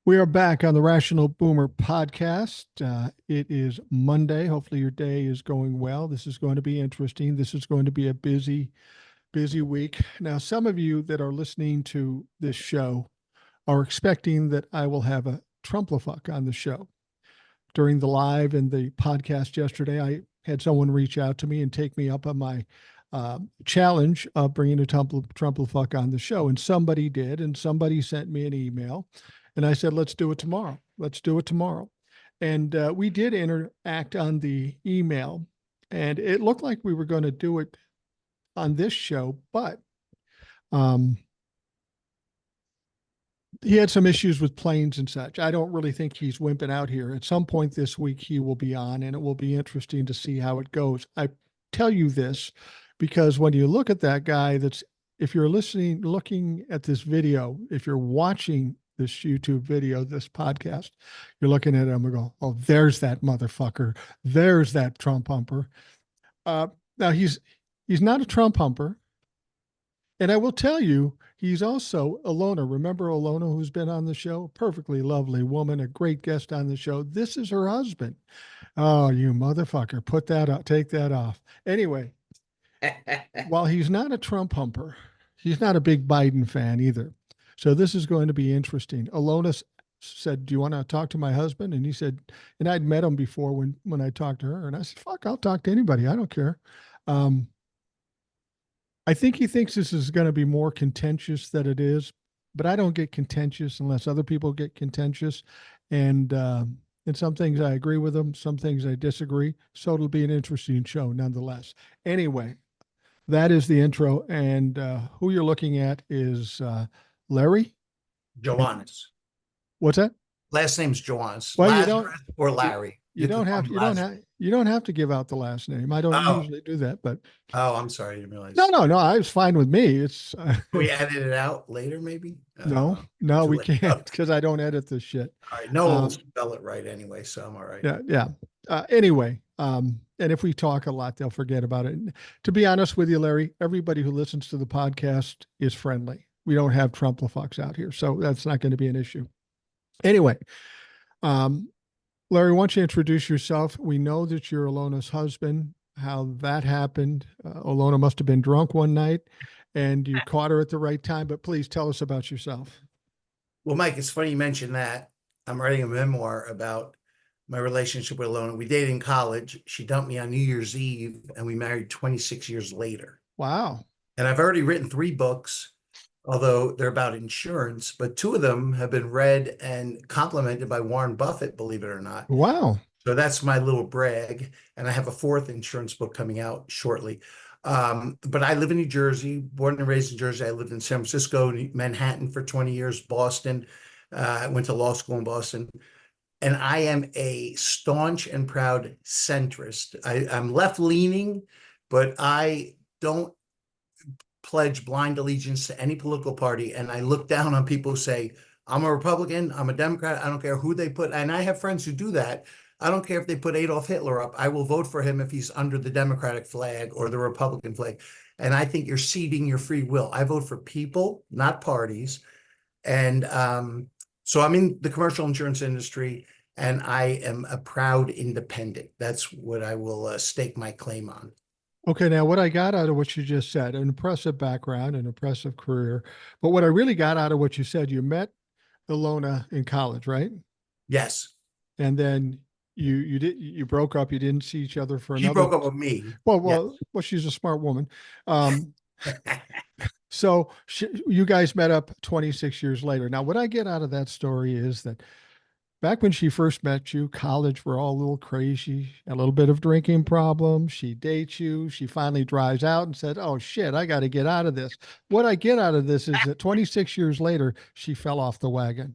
We are back on the Rational Boomer podcast. It is Monday. Hopefully, your day is going well. This is going to be interesting. This is going to be a busy week. Now, some of you that are listening to this show are expecting that I will have a Trumplafuck on the show. During the live and the podcast yesterday, I had someone reach out to me and take me up on my challenge of bringing a Trumplafuck on the show. And somebody did, and somebody sent me an email. And I said, let's do it tomorrow. Let's do it tomorrow. And we did interact on the email, and it looked like we were going to do it on this show, but he had some issues with planes and such. I don't really think he's wimping out here. At some point this week, he will be on, and it will be interesting to see how it goes. I tell you this because when you look at that guy, if you're looking at this video, if you're watching this YouTube video, this podcast, you're looking at him and go, oh, there's that motherfucker. There's that Trump humper. Now he's not a Trump humper. And I will tell you, he's also Ilona. Remember Ilona, who's been on the show? Perfectly lovely woman, a great guest on the show. This is her husband. Oh, you motherfucker. Put that up. Take that off. Anyway, while he's not a Trump humper, he's not a big Biden fan either. So this is going to be interesting. Ilona said, do you want to talk to my husband? And he said, and I'd met him before when I talked to her. And I said, fuck, I'll talk to anybody. I don't care. I think he thinks this is going to be more contentious than it is, but I don't get contentious unless other people get contentious. And some things I agree with him, some things I disagree. So it'll be an interesting show nonetheless. Anyway, that is the intro. And who you're looking at is Larry? Johannes. What's that? Last name's Johannes. Well, Lazarus or Larry. You don't have to give out the last name. I don't usually do that, but oh, I'm sorry, I didn't realize. No, I was fine with me. It's we edit it out later, maybe. No, we can't because I don't edit this shit. All right, no one will spell it right anyway, so I'm all right. Yeah. Anyway, and if we talk a lot, they'll forget about it. And to be honest with you, Larry, everybody who listens to the podcast is friendly. We don't have Trumplafucks out here, so that's not going to be an issue. Anyway, Larry, why don't you introduce yourself? We know that you're Ilona's husband, how that happened. Ilona must have been drunk one night and you caught her at the right time, but please tell us about yourself. Well, Mike, it's funny you mentioned that. I'm writing a memoir about my relationship with Ilona. We dated in college. She dumped me on New Year's Eve and we married 26 years later. Wow. And I've already written 3 books, although they're about insurance, but 2 of them have been read and complimented by Warren Buffett, believe it or not. Wow. So that's my little brag. And I have a 4th insurance book coming out shortly. But I live in New Jersey, born and raised in Jersey. I lived in San Francisco, Manhattan for 20 years, Boston. I went to law school in Boston. And I am a staunch and proud centrist. I'm left-leaning, but I don't pledge blind allegiance to any political party. And I look down on people who say, I'm a Republican, I'm a Democrat, I don't care who they put. And I have friends who do that. I don't care if they put Adolf Hitler up. I will vote for him if he's under the Democratic flag or the Republican flag. And I think you're ceding your free will. I vote for people, not parties. And so I'm in the commercial insurance industry and I am a proud independent. That's what I will stake my claim on. Okay, now what I got out of what you just said, an impressive background, an impressive career, but what I really got out of what you said, you met Ilona in college, right? Yes. And then you broke up. You didn't see each other for another. She broke up with me. Well, she's a smart woman. So you guys met up 26 years later. Now, what I get out of that story is that back when she first met you, college were all a little crazy, a little bit of drinking problem. She dates you. She finally drives out and said, oh, shit, I got to get out of this. What I get out of this is that 26 years later, she fell off the wagon.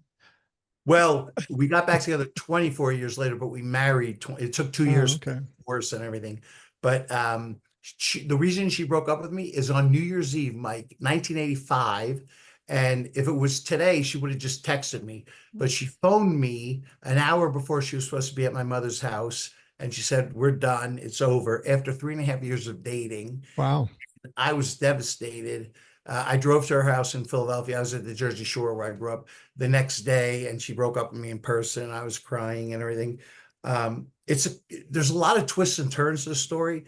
Well, we got back together 24 years later, but we married. It took 2 years, worse than everything. But the reason she broke up with me is on New Year's Eve, Mike, 1985. And if it was today, she would have just texted me. But she phoned me an hour before she was supposed to be at my mother's house. And she said, we're done. It's over. After 3.5 years of dating. Wow. I was devastated. I drove to her house in Philadelphia. I was at the Jersey Shore where I grew up the next day, and she broke up with me in person. I was crying and everything. There's a lot of twists and turns to the story,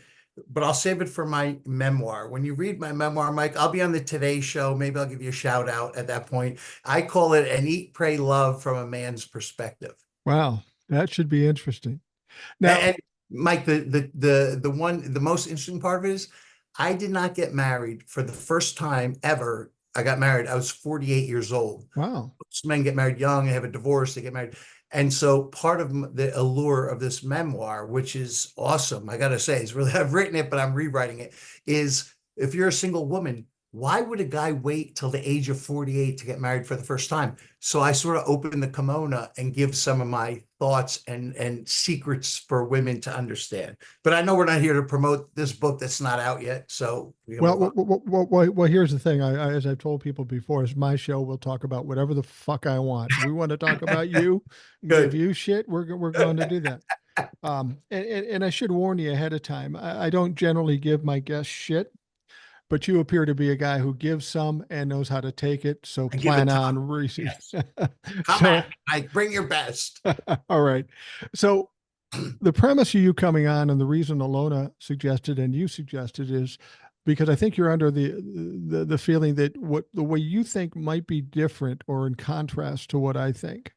but I'll save it for my memoir. When you read my memoir, Mike, I'll be on the Today Show. Maybe I'll give you a shout out at that point. I call it an Eat, Pray, Love from a man's perspective. Wow, that should be interesting. Now, And Mike, the most interesting part of it is I did not get married for the first time ever. I got married. I was 48 years old. wow. Most men get married young, they have a divorce, they get married. And so part of the allure of this memoir, which is awesome, I got to say, it's really, I've written it, but I'm rewriting it, is if you're a single woman, why would a guy wait till the age of 48 to get married for the first time? So I sort of open the kimono and give some of my thoughts and secrets for women to understand. But I know we're not here to promote this book that's not out yet. So we can move on. Well, here's the thing. As I've told people before, it's my show. We'll talk about whatever the fuck I want. We want to talk about you, give Good. you shit. We're going to do that. And I should warn you ahead of time. I don't generally give my guests shit, but you appear to be a guy who gives some and knows how to take it. So I give a plan ton. on receiving. Yes. Come So, at me, Mike. Bring your best. all right. So the premise of you coming on and the reason Ilona suggested and you suggested is because I think you're under the feeling that what the way you think might be different or in contrast to what I think.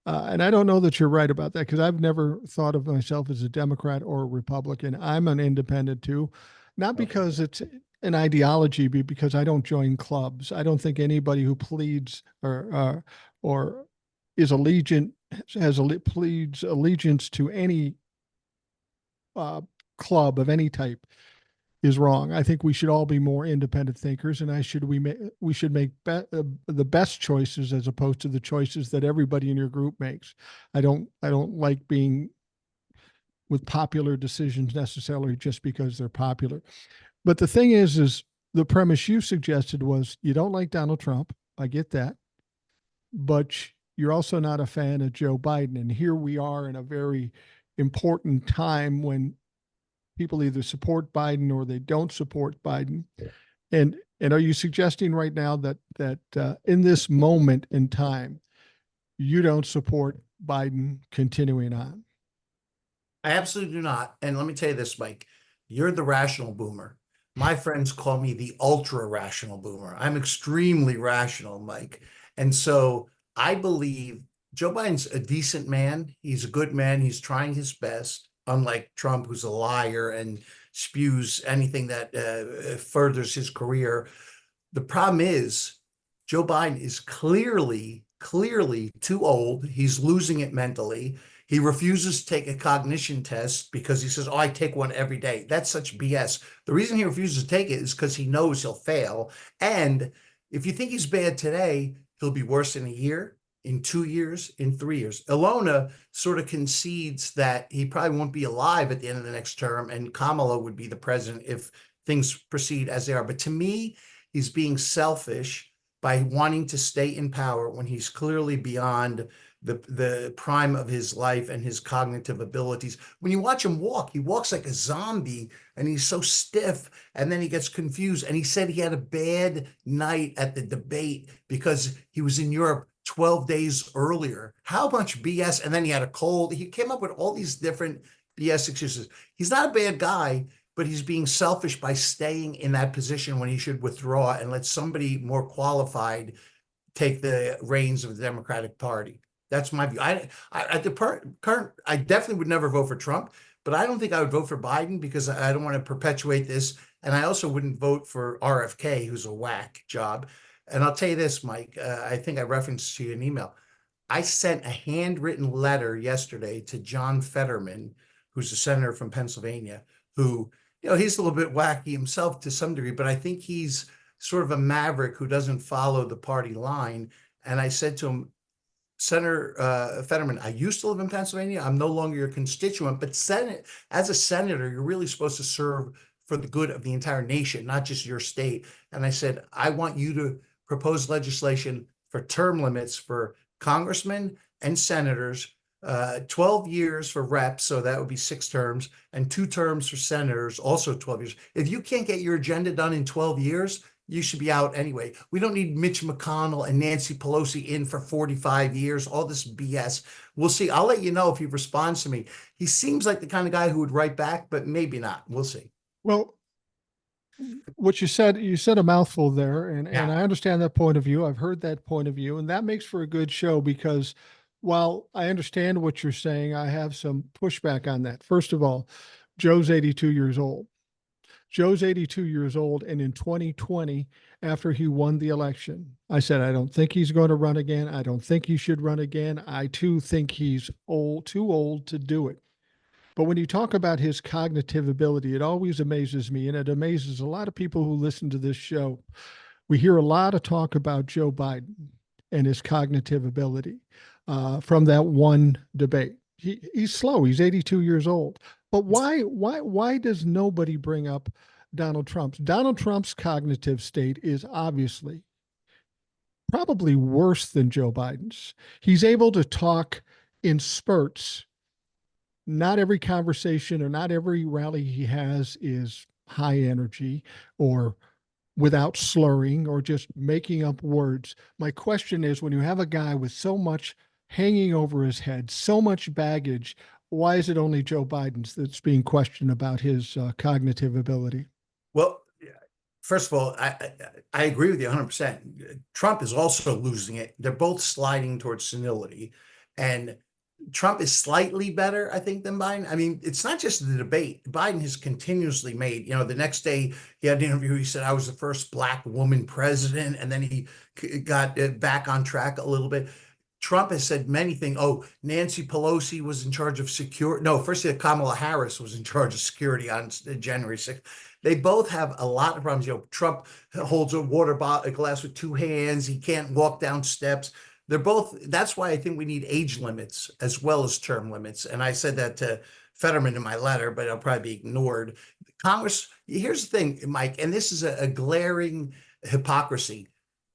And I don't know that you're right about that because I've never thought of myself as a Democrat or a Republican. I'm an independent too, not Okay. because it's an ideology, but because I don't join clubs. I don't think anybody who pleads or is allegiant pleads allegiance to any club of any type is wrong. I think we should all be more independent thinkers, and we should make the best choices as opposed to the choices that everybody in your group makes. I don't like being with popular decisions necessarily just because they're popular. But the thing is the premise you suggested was you don't like Donald Trump. I get that, but you're also not a fan of Joe Biden, and here we are in a very important time when people either support Biden or they don't support Biden. And are you suggesting right now that in this moment in time, you don't support Biden continuing on? I absolutely do not. And let me tell you this, Mike, you're the rational boomer. My friends call me the ultra rational boomer. I'm extremely rational, Mike. And so I believe Joe Biden's a decent man. He's a good man. He's trying his best, unlike Trump, who's a liar and spews anything that furthers his career. The problem is Joe Biden is clearly too old. He's losing it mentally. He refuses to take a cognition test because he says, "Oh, I take one every day." That's such BS. The reason he refuses to take it is because he knows he'll fail. And if you think he's bad today, he'll be worse in a year, in 2 years, in 3 years. Ilona sort of concedes that he probably won't be alive at the end of the next term, and Kamala would be the president if things proceed as they are. But to me, he's being selfish by wanting to stay in power when he's clearly beyond the prime of his life and his cognitive abilities. When you watch him walk, he walks like a zombie and he's so stiff and then he gets confused. And he said he had a bad night at the debate because he was in Europe 12 days earlier. How much BS? And then he had a cold. He came up with all these different BS excuses. He's not a bad guy, but he's being selfish by staying in that position when he should withdraw and let somebody more qualified take the reins of the Democratic Party. That's my view. At the current, I definitely would never vote for Trump, but I don't think I would vote for Biden because I don't want to perpetuate this. And I also wouldn't vote for RFK, who's a whack job. And I'll tell you this, Mike, I think I referenced to you in an email. I sent a handwritten letter yesterday to John Fetterman, who's a senator from Pennsylvania, who, he's a little bit wacky himself to some degree, but I think he's sort of a maverick who doesn't follow the party line. And I said to him, Senator Fetterman, I used to live in Pennsylvania. I'm no longer your constituent, but as a senator, you're really supposed to serve for the good of the entire nation, not just your state. And I said, I want you to propose legislation for term limits for congressmen and senators, 12 years for reps, so that would be 6 terms, and 2 terms for senators, also 12 years. If you can't get your agenda done in 12 years, you should be out anyway. We don't need Mitch McConnell and Nancy Pelosi in for 45 years, all this BS. We'll see. I'll let you know if he responds to me. He seems like the kind of guy who would write back, but maybe not. We'll see. Well, what you said a mouthful there, and Yeah. I understand that point of view. I've heard that point of view, and that makes for a good show because while I understand what you're saying, I have some pushback on that. First of all, Joe's 82 years old. Joe's 82 years old, and in 2020, after he won the election, I said, I don't think he's going to run again. I don't think he should run again. I too think he's old, too old to do it. But when you talk about his cognitive ability, it always amazes me, and it amazes a lot of people who listen to this show. We hear a lot of talk about Joe Biden and his cognitive ability from that one debate. He's slow. He's 82 years old. But why does nobody bring up Donald Trump's? Donald Trump's cognitive state is obviously probably worse than Joe Biden's. He's able to talk in spurts. Not every conversation or not every rally he has is high energy or without slurring or just making up words. My question is, when you have a guy with so much hanging over his head, so much baggage, why is it only Joe Biden's that's being questioned about his cognitive ability? Well, first of all, I agree with you 100%. Trump is also losing it. They're both sliding towards senility. And Trump is slightly better, I think, than Biden. I mean, it's not just the debate. Biden has continuously made, the next day he had an interview. He said, I was the first Black woman president. And then he got back on track a little bit. Trump has said many things. Oh, Nancy Pelosi was in charge of security. No, first he had Kamala Harris was in charge of security on January 6th. They both have a lot of problems. Trump holds a water bottle, a glass with two hands. He can't walk down steps. They're both, that's why I think we need age limits as well as term limits. And I said that to Fetterman in my letter, but it'll probably be ignored. Congress, here's the thing, Mike, and this is a glaring hypocrisy.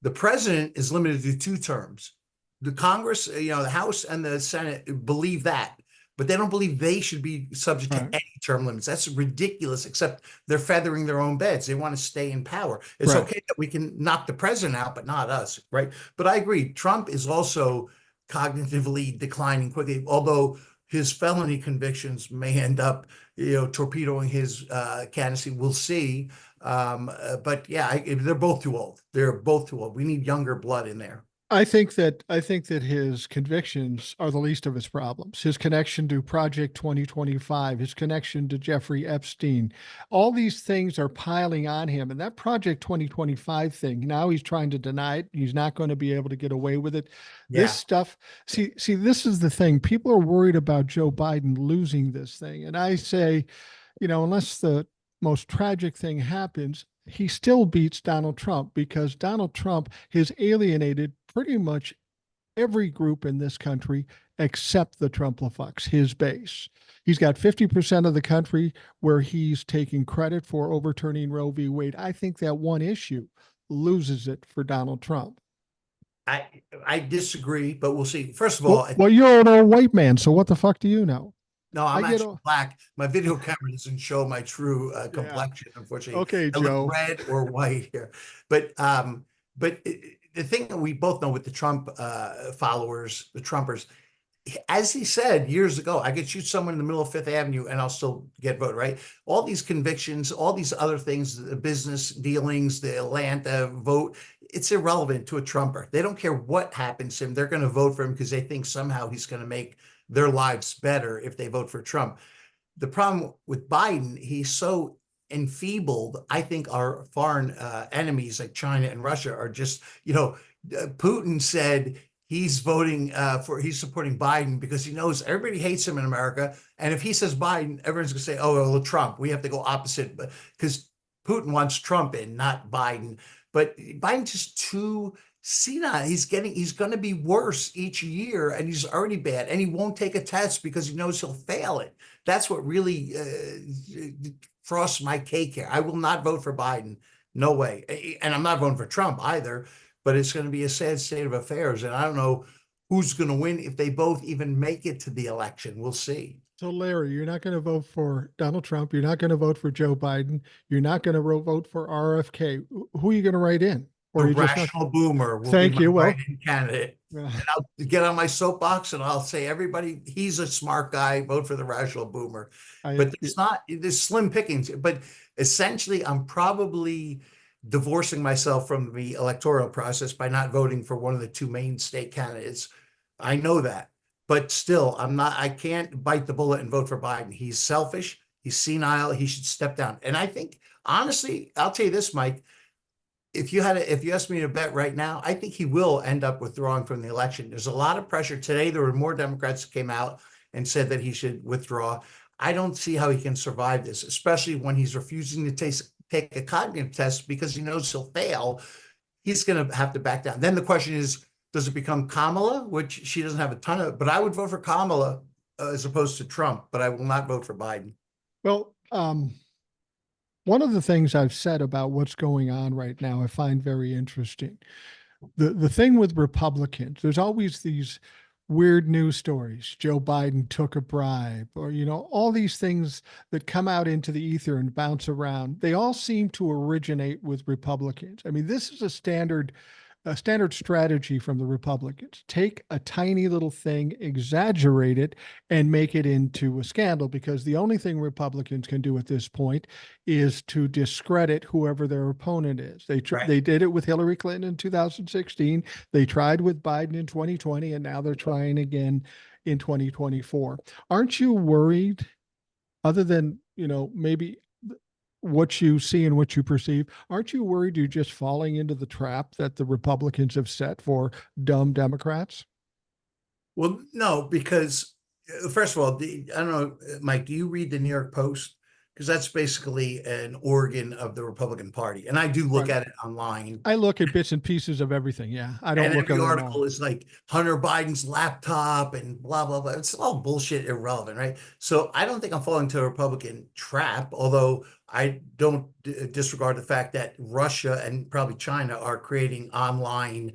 The president is limited to 2 terms. The Congress, the House and the Senate believe that, but they don't believe they should be subject to any term limits. That's ridiculous, except they're feathering their own beds. They want to stay in power. It's okay that we can knock the president out, but not us, right? But I agree. Trump is also cognitively declining quickly, although his felony convictions may end up, torpedoing his candidacy. We'll see. But yeah, they're both too old. They're both too old. We need younger blood in there. I think that his convictions are the least of his problems. His connection to Project 2025, his connection to Jeffrey Epstein, all these things are piling on him. And that Project 2025 thing, now he's trying to deny it. He's not going to be able to get away with it. Yeah. This stuff, see, this is the thing. People are worried about Joe Biden losing this thing. And I say, unless the most tragic thing happens, he still beats Donald Trump because Donald Trump has alienated pretty much every group in this country except the Trump-lefucks, his base. He's got 50% of the country where he's taking credit for overturning Roe v. Wade. I think that one issue loses it for Donald Trump. I disagree, but we'll see. First of all, well, you're an old white man, so what the fuck do you know? No, I'm actually black. My video camera doesn't show my true complexion, unfortunately. Okay, I Joe. look red or white here. But the thing that we both know with the Trump followers, the Trumpers, as he said years ago, I could shoot someone in the middle of Fifth Avenue and I'll still get voted, right? All these convictions, all these other things, the business dealings, the Atlanta vote, it's irrelevant to a Trumper. They don't care what happens to him. They're going to vote for him because they think somehow he's going to make their lives better if they vote for Trump. The problem with Biden, he's so enfeebled. I think our foreign enemies like China and Russia are just, Putin said he's voting he's supporting Biden because he knows everybody hates him in America. And if he says Biden, everyone's gonna say, oh, well, Trump, we have to go opposite because Putin wants Trump in, not Biden. But Biden's just too senile. He's going to be worse each year, and he's already bad, and he won't take a test because he knows he'll fail it. That's what really frosts my cake here. I will not vote for Biden. No way. And I'm not voting for Trump either, but it's going to be a sad state of affairs. And I don't know who's going to win if they both even make it to the election. We'll see. So, Larry, you're not going to vote for Donald Trump. You're not going to vote for Joe Biden. You're not going to vote for RFK. Who are you going to write in? Or The are you just not? rational boomer will be Thank my you. Well, write-in candidate. uh, And I'll get on my soapbox and I'll say, everybody, he's a smart guy, vote for the rational boomer. I, But there's slim pickings. But essentially, I'm probably divorcing myself from the electoral process by not voting for one of the two main state candidates. I know that. But still, I can't bite the bullet and vote for Biden. He's selfish, he's senile, he should step down. And I think, honestly, I'll tell you this, Mike, if you asked me to bet right now, I think he will end up withdrawing from the election. There's a lot of pressure today. There were more Democrats that came out and said that he should withdraw. I don't see how he can survive this, especially when he's refusing to take a cognitive test because he knows he'll fail. He's going to have to back down. Then the question is, does it become Kamala, which she doesn't have a ton of, but I would vote for Kamala as opposed to Trump, but I will not vote for Biden. well, one of the things I've said about what's going on right now, I find very interesting. The thing with Republicans, there's always these weird news stories. Joe Biden took a bribe, or all these things that come out into the ether and bounce around. They all seem to originate with Republicans. I mean, this is a standard strategy from the Republicans. Take a tiny little thing, exaggerate it, and make it into a scandal, because the only thing Republicans can do at this point is to discredit whoever their opponent is. Right. They did it with Hillary Clinton in 2016. They tried with Biden in 2020, and now they're trying again in 2024. Aren't you worried, other than, maybe what you see and what you perceive, aren't you worried you're just falling into the trap that the Republicans have set for dumb Democrats? Well, no, because first of all, I don't know, Mike, do you read the New York Post? Because that's basically an organ of the Republican Party. And I do look Right. at it online. I look at bits and pieces of everything. Yeah. I don't And look at every them article all. is like Hunter Biden's laptop and blah, blah, blah. It's all bullshit, irrelevant, right? So I don't think I'm falling to a Republican trap, although I don't disregard the fact that Russia and probably China are creating online,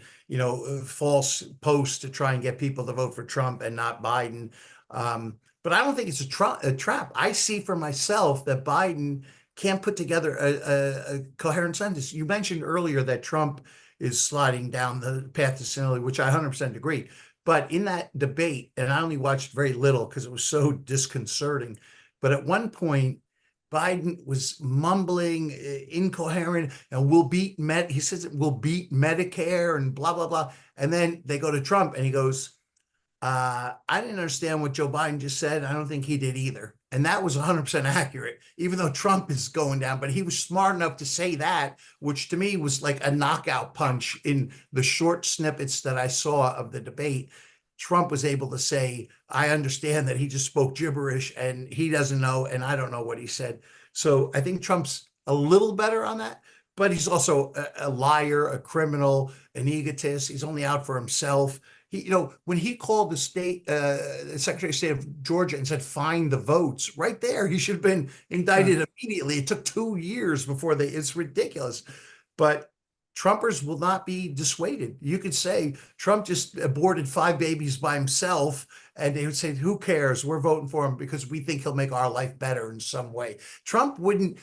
false posts to try and get people to vote for Trump and not Biden. But I don't think it's a trap. I see for myself that Biden can't put together a coherent sentence. You mentioned earlier that Trump is sliding down the path to senility, which I 100% agree. But in that debate, and I only watched very little because it was so disconcerting, but at one point, Biden was mumbling, incoherent, and he says we'll beat Medicare and blah, blah, blah. And then they go to Trump and he goes, I didn't understand what Joe Biden just said. I don't think he did either. And that was 100% accurate, even though Trump is going down. But he was smart enough to say that, which to me was like a knockout punch in the short snippets that I saw of the debate. Trump was able to say, I understand that he just spoke gibberish and he doesn't know, and I don't know what he said. So I think Trump's a little better on that, but he's also a liar, a criminal, an egotist. He's only out for himself. When he called the Secretary of State of Georgia and said, find the votes, right there, he should have been indicted immediately. It took 2 years before it's ridiculous. But Trumpers will not be dissuaded. You could say Trump just aborted 5 babies by himself, and they would say, who cares? We're voting for him because we think he'll make our life better in some way. Trump wouldn't.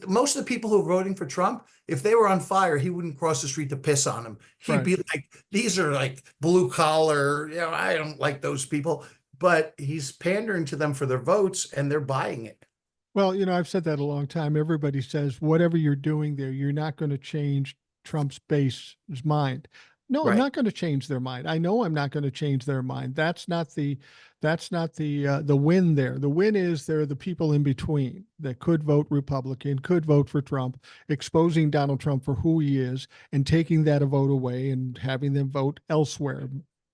Most of the people who are voting for Trump, if they were on fire, he wouldn't cross the street to piss on them. He'd be like, these are like blue collar, I don't like those people. But he's pandering to them for their votes, and they're buying it. Well, I've said that a long time. Everybody says, whatever you're doing there, you're not going to change Trump's base's mind. No, I'm Right. not going to change their mind. I know I'm not going to change their mind. That's not the win there. The win is there are the people in between that could vote Republican, could vote for Trump, exposing Donald Trump for who he is and taking that a vote away and having them vote elsewhere,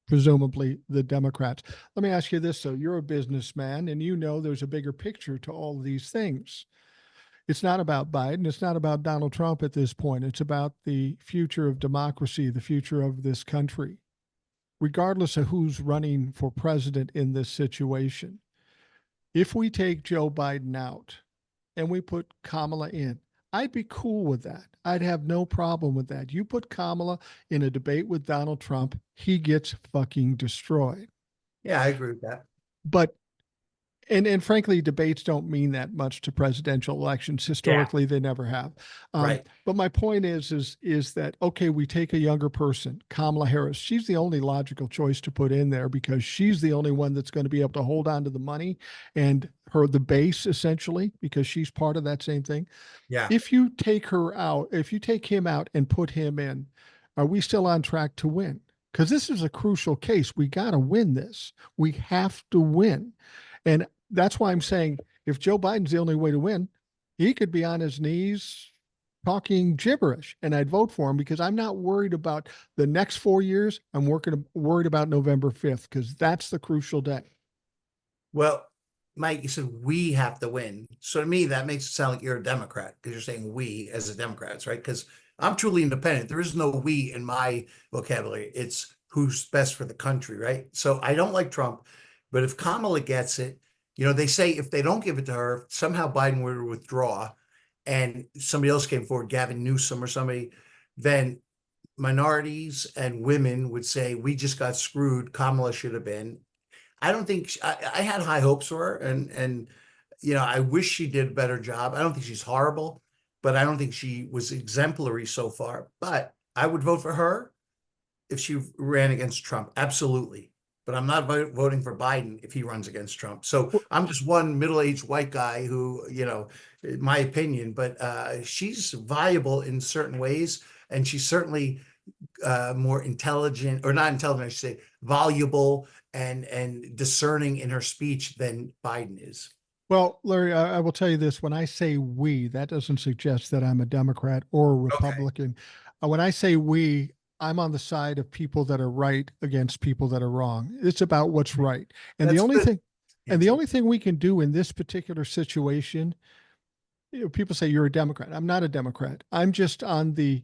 presumably the Democrats. Let me ask you this, though. You're a businessman and there's a bigger picture to all of these things. It's not about Biden. It's not about Donald Trump at this point. It's about the future of democracy, the future of this country, regardless of who's running for president in this situation. If we take Joe Biden out and we put Kamala in, I'd be cool with that. I'd have no problem with that. You put Kamala in a debate with Donald Trump, he gets fucking destroyed. Yeah, I agree with that. But And frankly, debates don't mean that much to presidential elections. Yeah, Historically, they never have. right. But my point is that okay, we take a younger person, Kamala Harris. She's the only logical choice to put in there because she's the only one that's going to be able to hold on to the money and the base essentially because she's part of that same thing. Yeah. If you take her out, if you take him out and put him in, are we still on track to win? Because this is a crucial case. We got to win this. We have to win. And that's why I'm saying if Joe Biden's the only way to win, he could be on his knees talking gibberish and I'd vote for him because I'm not worried about the next 4 years. I'm worried about November 5th because that's the crucial day. Well, Mike, you said we have to win. So to me, that makes it sound like you're a Democrat because you're saying we as a Democrats, right? Because I'm truly independent. There is no we in my vocabulary. It's who's best for the country, right? So I don't like Trump, but if Kamala gets it, they say if they don't give it to her, somehow Biden were to withdraw and somebody else came forward, Gavin Newsom or somebody, then minorities and women would say, we just got screwed. Kamala should have been. I don't think I had high hopes for her, and I wish she did a better job. I don't think she's horrible, but I don't think she was exemplary so far. But I would vote for her if she ran against Trump, absolutely. But I'm not voting for Biden if he runs against Trump. So I'm just one middle-aged white guy who, in my opinion, but she's viable in certain ways, and she's certainly more intelligent, or not intelligent, I should say, voluble and discerning in her speech than Biden is. Well, Larry, I will tell you this. When I say we, that doesn't suggest that I'm a Democrat or a Okay, Republican. When I say we, I'm on the side of people that are right against people that are wrong. It's about what's right. And the that's only good thing, and the answer. only thing we can do in this particular situation, people say you're a Democrat. I'm not a Democrat. I'm just on the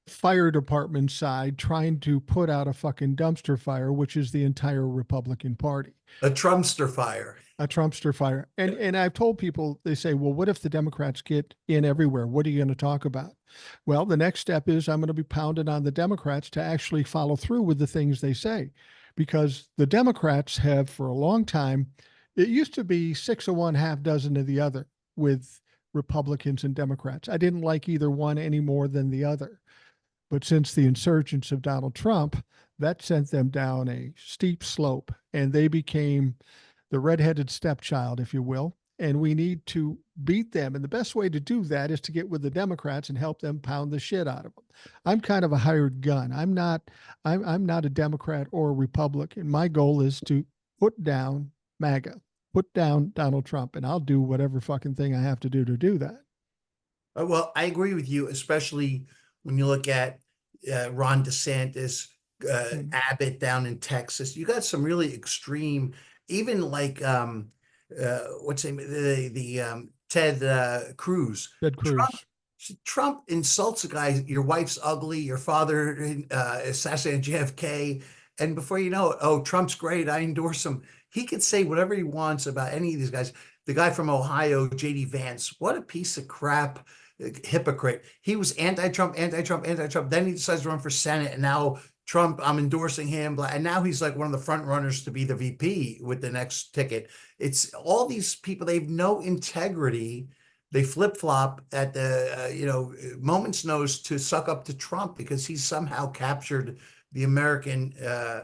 fire department side trying to put out a fucking dumpster fire, which is the entire Republican Party. A Trumpster fire. A Trumpster fire. And I've told people, they say, well, what if the Democrats get in everywhere? What are you going to talk about? Well, the next step is I'm going to be pounding on the Democrats to actually follow through with the things they say. Because the Democrats have for a long time, it used to be 6 of one, half dozen of the other with Republicans and Democrats. I didn't like either one any more than the other. But since the insurgence of Donald Trump, that sent them down a steep slope and they became the redheaded stepchild, if you will. And we need to beat them. And the best way to do that is to get with the Democrats and help them pound the shit out of them. I'm kind of a hired gun. I'm not a Democrat or a Republican. My goal is to put down MAGA, put down Donald Trump, and I'll do whatever fucking thing I have to do that. Well, I agree with you, especially when you look at Ron DeSantis, Mm. Abbott down in Texas. You got some really extreme, even like what's the name? The Ted Cruz. Ted Trump Cruz. Trump insults a guy. Your wife's ugly. Your father assassinated JFK, and before you know it, oh, Trump's great. I endorse him. He could say whatever he wants about any of these guys. The guy from Ohio, JD Vance, what a piece of crap, hypocrite. He was anti-Trump, anti-Trump, anti-Trump. Then he decides to run for Senate, and now Trump, I'm endorsing him. And now he's like one of the front runners to be the VP with the next ticket. It's all these people, they have no integrity. They flip-flop at the moment's notice to suck up to Trump because he's somehow captured the American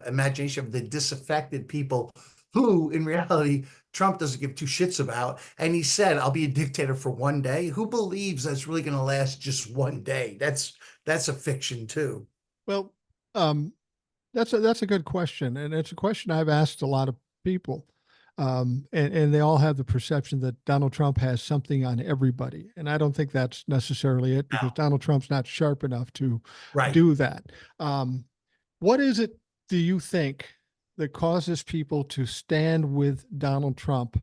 imagination of the disaffected people who, in reality, Trump doesn't give two shits about. And he said, I'll be a dictator for one day. Who believes that's really going to last just one day? That's a fiction too. Well, um, that's a good question, and it's a question I've asked a lot of people, and they all have the perception that Donald Trump has something on everybody, and I don't think that's necessarily it because Now, Donald Trump's not sharp enough to right. do that. Um, what is it do you think that causes people to stand with Donald Trump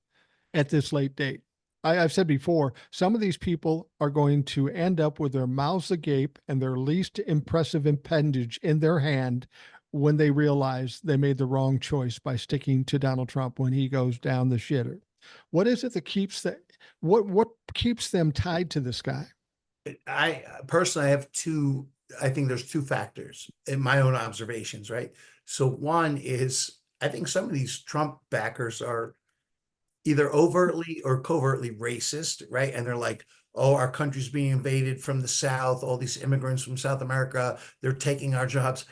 at this late date? I've said before, some of these people are going to end up with their mouths agape and their least impressive appendage in their hand when they realize they made the wrong choice by sticking to Donald Trump when he goes down the shitter. What is it that keeps that? What keeps them tied to this guy? I personally have two. I think there's two factors in my own observations, right? So one is I think some of these Trump backers are either overtly or covertly racist, right? And they're like, oh, our country's being invaded from the South, all these immigrants from South America, they're taking our jobs.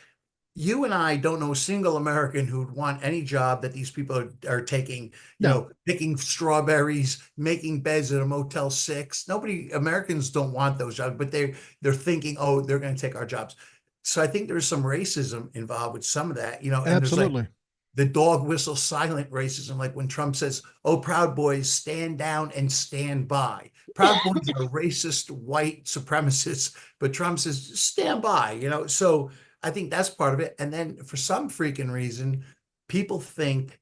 You and I don't know a single American who'd want any job that these people are taking, No, picking strawberries, making beds at a Motel 6. Nobody, Americans don't want those jobs, but they're thinking, oh, they're going to take our jobs. So I think there's some racism involved with some of that, and there's like absolutely. the dog whistle silent racism, like when Trump says, oh, Proud Boys, stand down and stand by. Proud Boys are racist white supremacists, but Trump says, stand by. So I think that's part of it. And then for some freaking reason, people think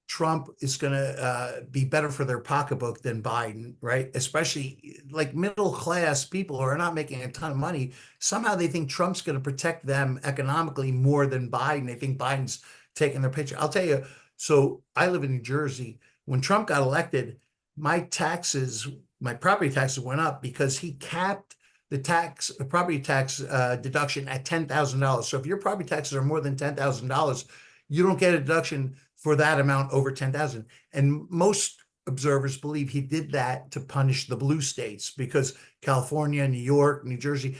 Trump is going to be better for their pocketbook than Biden, right? Especially like middle class people who are not making a ton of money. Somehow they think Trump's going to protect them economically more than Biden. They think Biden's taking their paycheck. I'll tell you, so I live in New Jersey. When Trump got elected, my taxes, my property taxes went up because he capped the property tax deduction at $10,000. So if your property taxes are more than $10,000, you don't get a deduction for that amount over 10,000. And most observers believe he did that to punish the blue states because California, New York, New Jersey,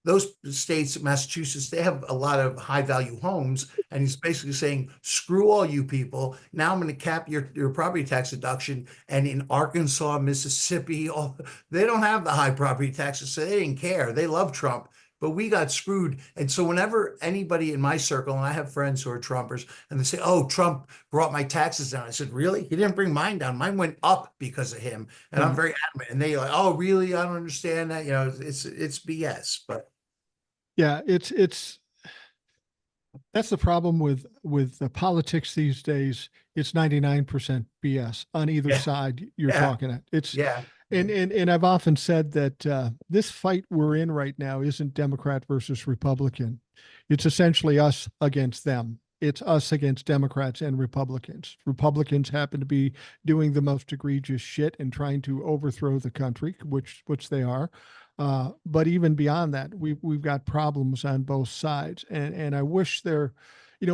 those states, Massachusetts, they have a lot of high value homes. And he's basically saying, screw all you people. Now I'm going to cap your property tax deduction. And in Arkansas, Mississippi, they don't have the high property taxes. So they didn't care. They love Trump. But we got screwed. And so whenever anybody in my circle, and I have friends who are Trumpers, and they say, oh, Trump brought my taxes down. I said, really? He didn't bring mine down. Mine went up because of him. And I'm Right. very adamant. And they like, oh, really? I don't understand that. It's BS. But Yeah, it's that's the problem with the politics these days. It's 99% BS on either yeah, side you're yeah, talking at. It's yeah. and I've often said that this fight we're in right now isn't Democrat versus Republican. It's essentially us against them. It's us against Democrats and Republicans. Republicans happen to be doing the most egregious shit and trying to overthrow the country, which they are. But even beyond that, we've got problems on both sides, and I wish there,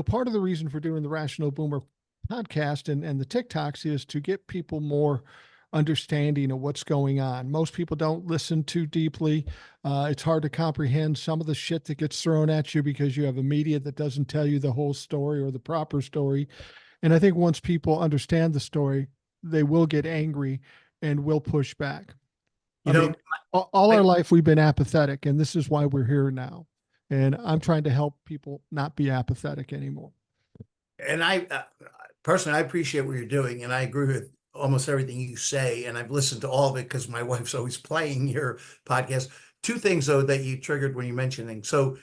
part of the reason for doing the Rational Boomer podcast and the TikToks is to get people more understanding of what's going on. Most people don't listen too deeply. It's hard to comprehend some of the shit that gets thrown at you because you have a media that doesn't tell you the whole story or the proper story. And I think once people understand the story, they will get angry and will push back. I You mean, know, all our I, life we've been apathetic, and this is why we're here now. And I'm trying to help people not be apathetic anymore. and I personally, I appreciate what you're doing, and I agree with almost everything you say. And I've listened to all of it because my wife's always playing your podcast. Two things though that you triggered when you mentioned things. So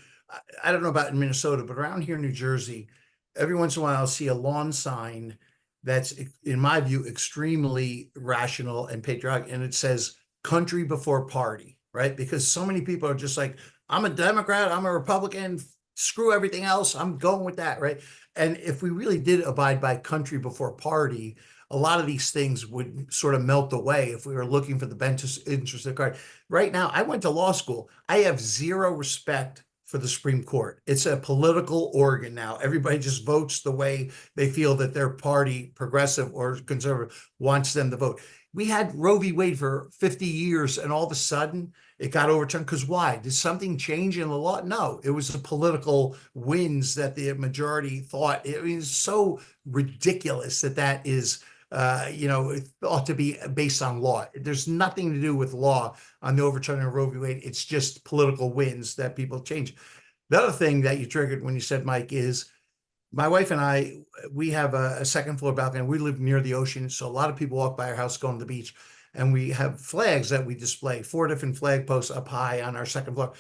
I don't know about in Minnesota, but around here in New Jersey, every once in a while I'll see a lawn sign that's, in my view, extremely rational and patriotic, and it says "Country before party," right? Because so many people are just like, "I'm a Democrat, I'm a Republican, screw everything else, I'm going with that," right? And if we really did abide by country before party, a lot of these things would sort of melt away if we were looking for the best interest of the country. Right now, I went to law school. I have zero respect for the Supreme Court. It's a political organ now. Everybody just votes the way they feel that their party, progressive or conservative, wants them to vote. We had Roe v. Wade for 50 years, and all of a sudden it got overturned. Because why? Did something change in the law? No, it was the political wins that the majority thought. It was so ridiculous that is, it ought to be based on law. There's nothing to do with law on the overturning of Roe v. Wade. It's just political wins that people change. The other thing that you triggered when you said, Mike, is my wife and I, we have a second floor balcony. We live near the ocean. So a lot of people walk by our house going to the beach. And we have flags that we display, 4 different flag posts up high on our second floor.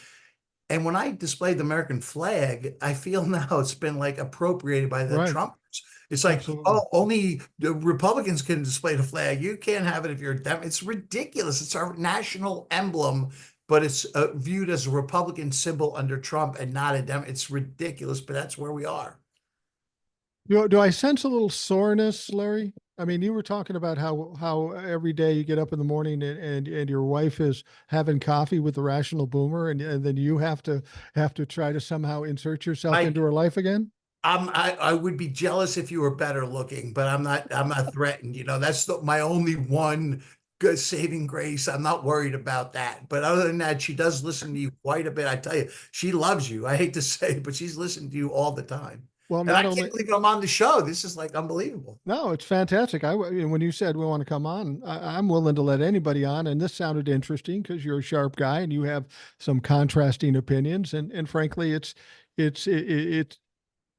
And when I display the American flag, I feel now it's been like appropriated by the Right. Trumpers. It's like, Absolutely. oh, only the Republicans can display the flag. You can't have it if you're a Dem. It's ridiculous. It's our national emblem, but it's viewed as a Republican symbol under Trump and not a Dem. It's ridiculous, but that's where we are. Do I sense a little soreness, Larry? I mean, you were talking about how every day you get up in the morning and your wife is having coffee with the Rational Boomer, and then you have to try to somehow insert yourself into Mike, her life again. I would be jealous if you were better looking, but I'm not threatened. You know, that's my only one good saving grace. I'm not worried about that. But other than that, she does listen to you quite a bit. I tell you, she loves you. I hate to say it, but she's listening to you all the time. Well, And I not only can't believe I'm on the show. This is like unbelievable. no, it's fantastic. When you said we want to come on, I'm willing to let anybody on, and this sounded interesting because you're a sharp guy and you have some contrasting opinions, and frankly, it's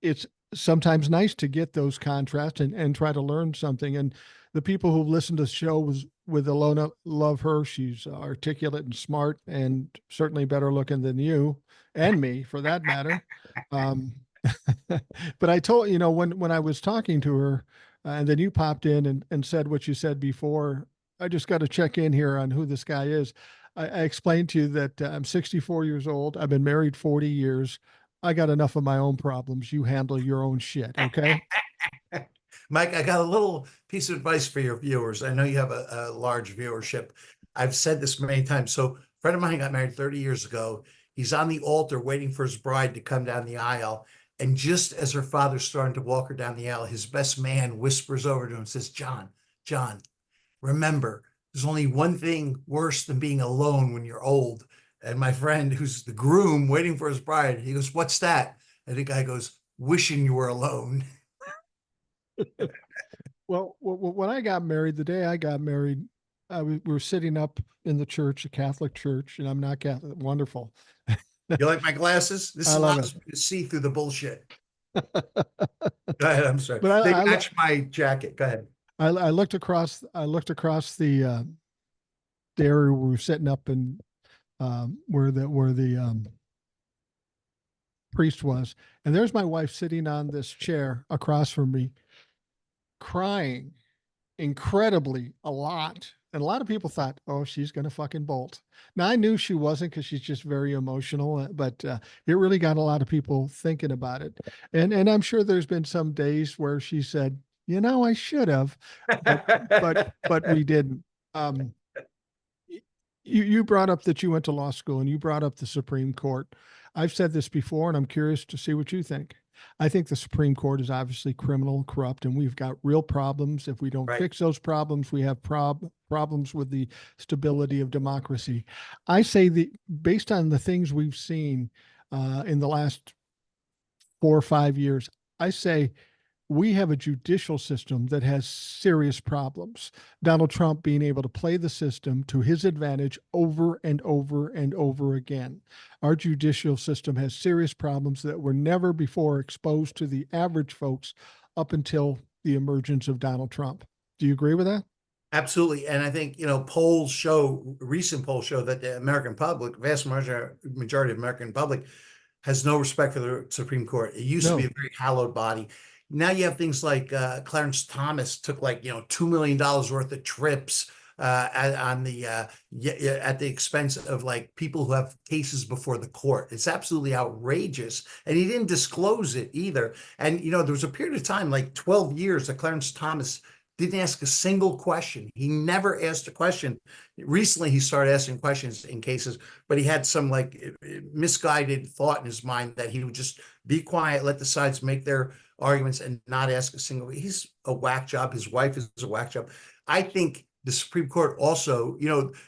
it's sometimes nice to get those contrasts and try to learn something. And the people who listen to the show with Ilona love her. She's articulate and smart, and certainly better looking than you and me, for that matter. Um, but I told when I was talking to her, and then you popped in and said what you said before. I just got to check in here on who this guy is. I explained to you that I'm 64 years old. I've been married 40 years. I got enough of my own problems. You handle your own shit, okay? Mike, I got a little piece of advice for your viewers. I know you have a large viewership. I've said this many times. So, a friend of mine got married 30 years ago. He's on the altar waiting for his bride to come down the aisle. And just as her father's starting to walk her down the aisle, his best man whispers over to him and says, John, remember, there's only one thing worse than being alone when you're old. And my friend, who's the groom waiting for his bride, he goes, what's that? And the guy goes, wishing you were alone. Well, when I got married, the day I got married, we were sitting up in the church, a Catholic church, and I'm not Catholic. Wonderful. You like my glasses? This I love it. allows me to see through the bullshit. Go ahead. I'm sorry. But They match my jacket. Go ahead. I looked across. I looked across the area where we were sitting up and where the priest was, and there's my wife sitting on this chair across from me, crying incredibly a lot. And a lot of people thought, oh, she's going to fucking bolt. Now, I knew she wasn't because she's just very emotional, but it really got a lot of people thinking about it. And I'm sure there's been some days where she said, I should have, but we didn't. Um, you brought up that you went to law school and you brought up the Supreme Court. I've said this before, and I'm curious to see what you think. I think the Supreme Court is obviously criminal and corrupt, and we've got real problems. If we don't Right. fix those problems, we have problems with the stability of democracy. I say that based on the things we've seen in the last 4 or 5 years, I say we have a judicial system that has serious problems. Donald Trump being able to play the system to his advantage over and over and over again. Our judicial system has serious problems that were never before exposed to the average folks up until the emergence of Donald Trump. Do you agree with that? Absolutely. And I think, recent polls show that the American public, vast majority of American public, has no respect for the Supreme Court. It used to be a very hallowed body. Now you have things like Clarence Thomas took like $2 million worth of trips at the expense of like people who have cases before the court. It's absolutely outrageous, and he didn't disclose it either. And there was a period of time, like 12 years, that Clarence Thomas didn't ask a single question. He never asked a question. Recently, he started asking questions in cases, but he had some like misguided thought in his mind that he would just be quiet, let the sides make their arguments and not ask a single. He's a whack job. His wife is a whack job. I think the Supreme Court also,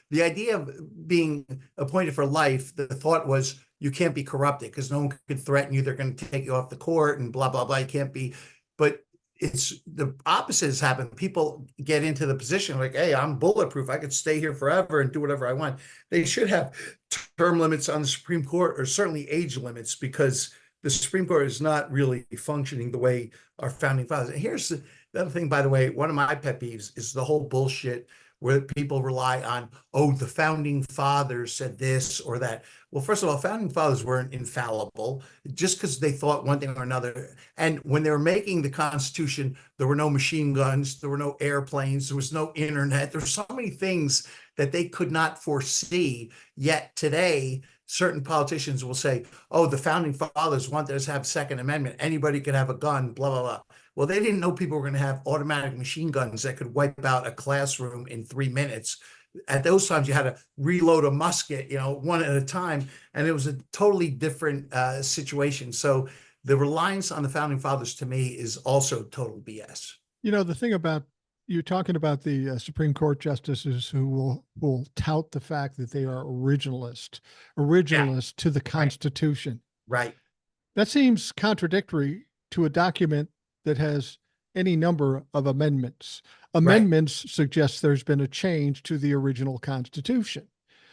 the idea of being appointed for life, the thought was you can't be corrupted because no one could threaten you. They're going to take you off the court and blah, blah, blah. You can't be, but it's the opposite has happened. People get into the position like, hey, I'm bulletproof. I could stay here forever and do whatever I want. They should have term limits on the Supreme Court, or certainly age limits, because the Supreme Court is not really functioning the way our founding fathers. And here's the other thing, by the way, one of my pet peeves is the whole bullshit where people rely on, oh, the founding fathers said this or that. Well, first of all, founding fathers weren't infallible just because they thought one thing or another. And when they were making the Constitution, there were no machine guns, there were no airplanes, there was no internet. There were so many things that they could not foresee. Yet today, certain politicians will say, oh, the founding fathers wanted us to have Second Amendment. Anybody could have a gun, blah, blah, blah. Well, they didn't know people were going to have automatic machine guns that could wipe out a classroom in 3 minutes. At those times, you had to reload a musket, one at a time, and it was a totally different situation. So the reliance on the founding fathers to me is also total BS. The thing about you're talking about the Supreme Court justices who will tout the fact that they are Yeah, originalists to the right, Constitution. right, That seems contradictory to a document that has any number of amendments. right, Amendments suggest there's been a change to the original Constitution.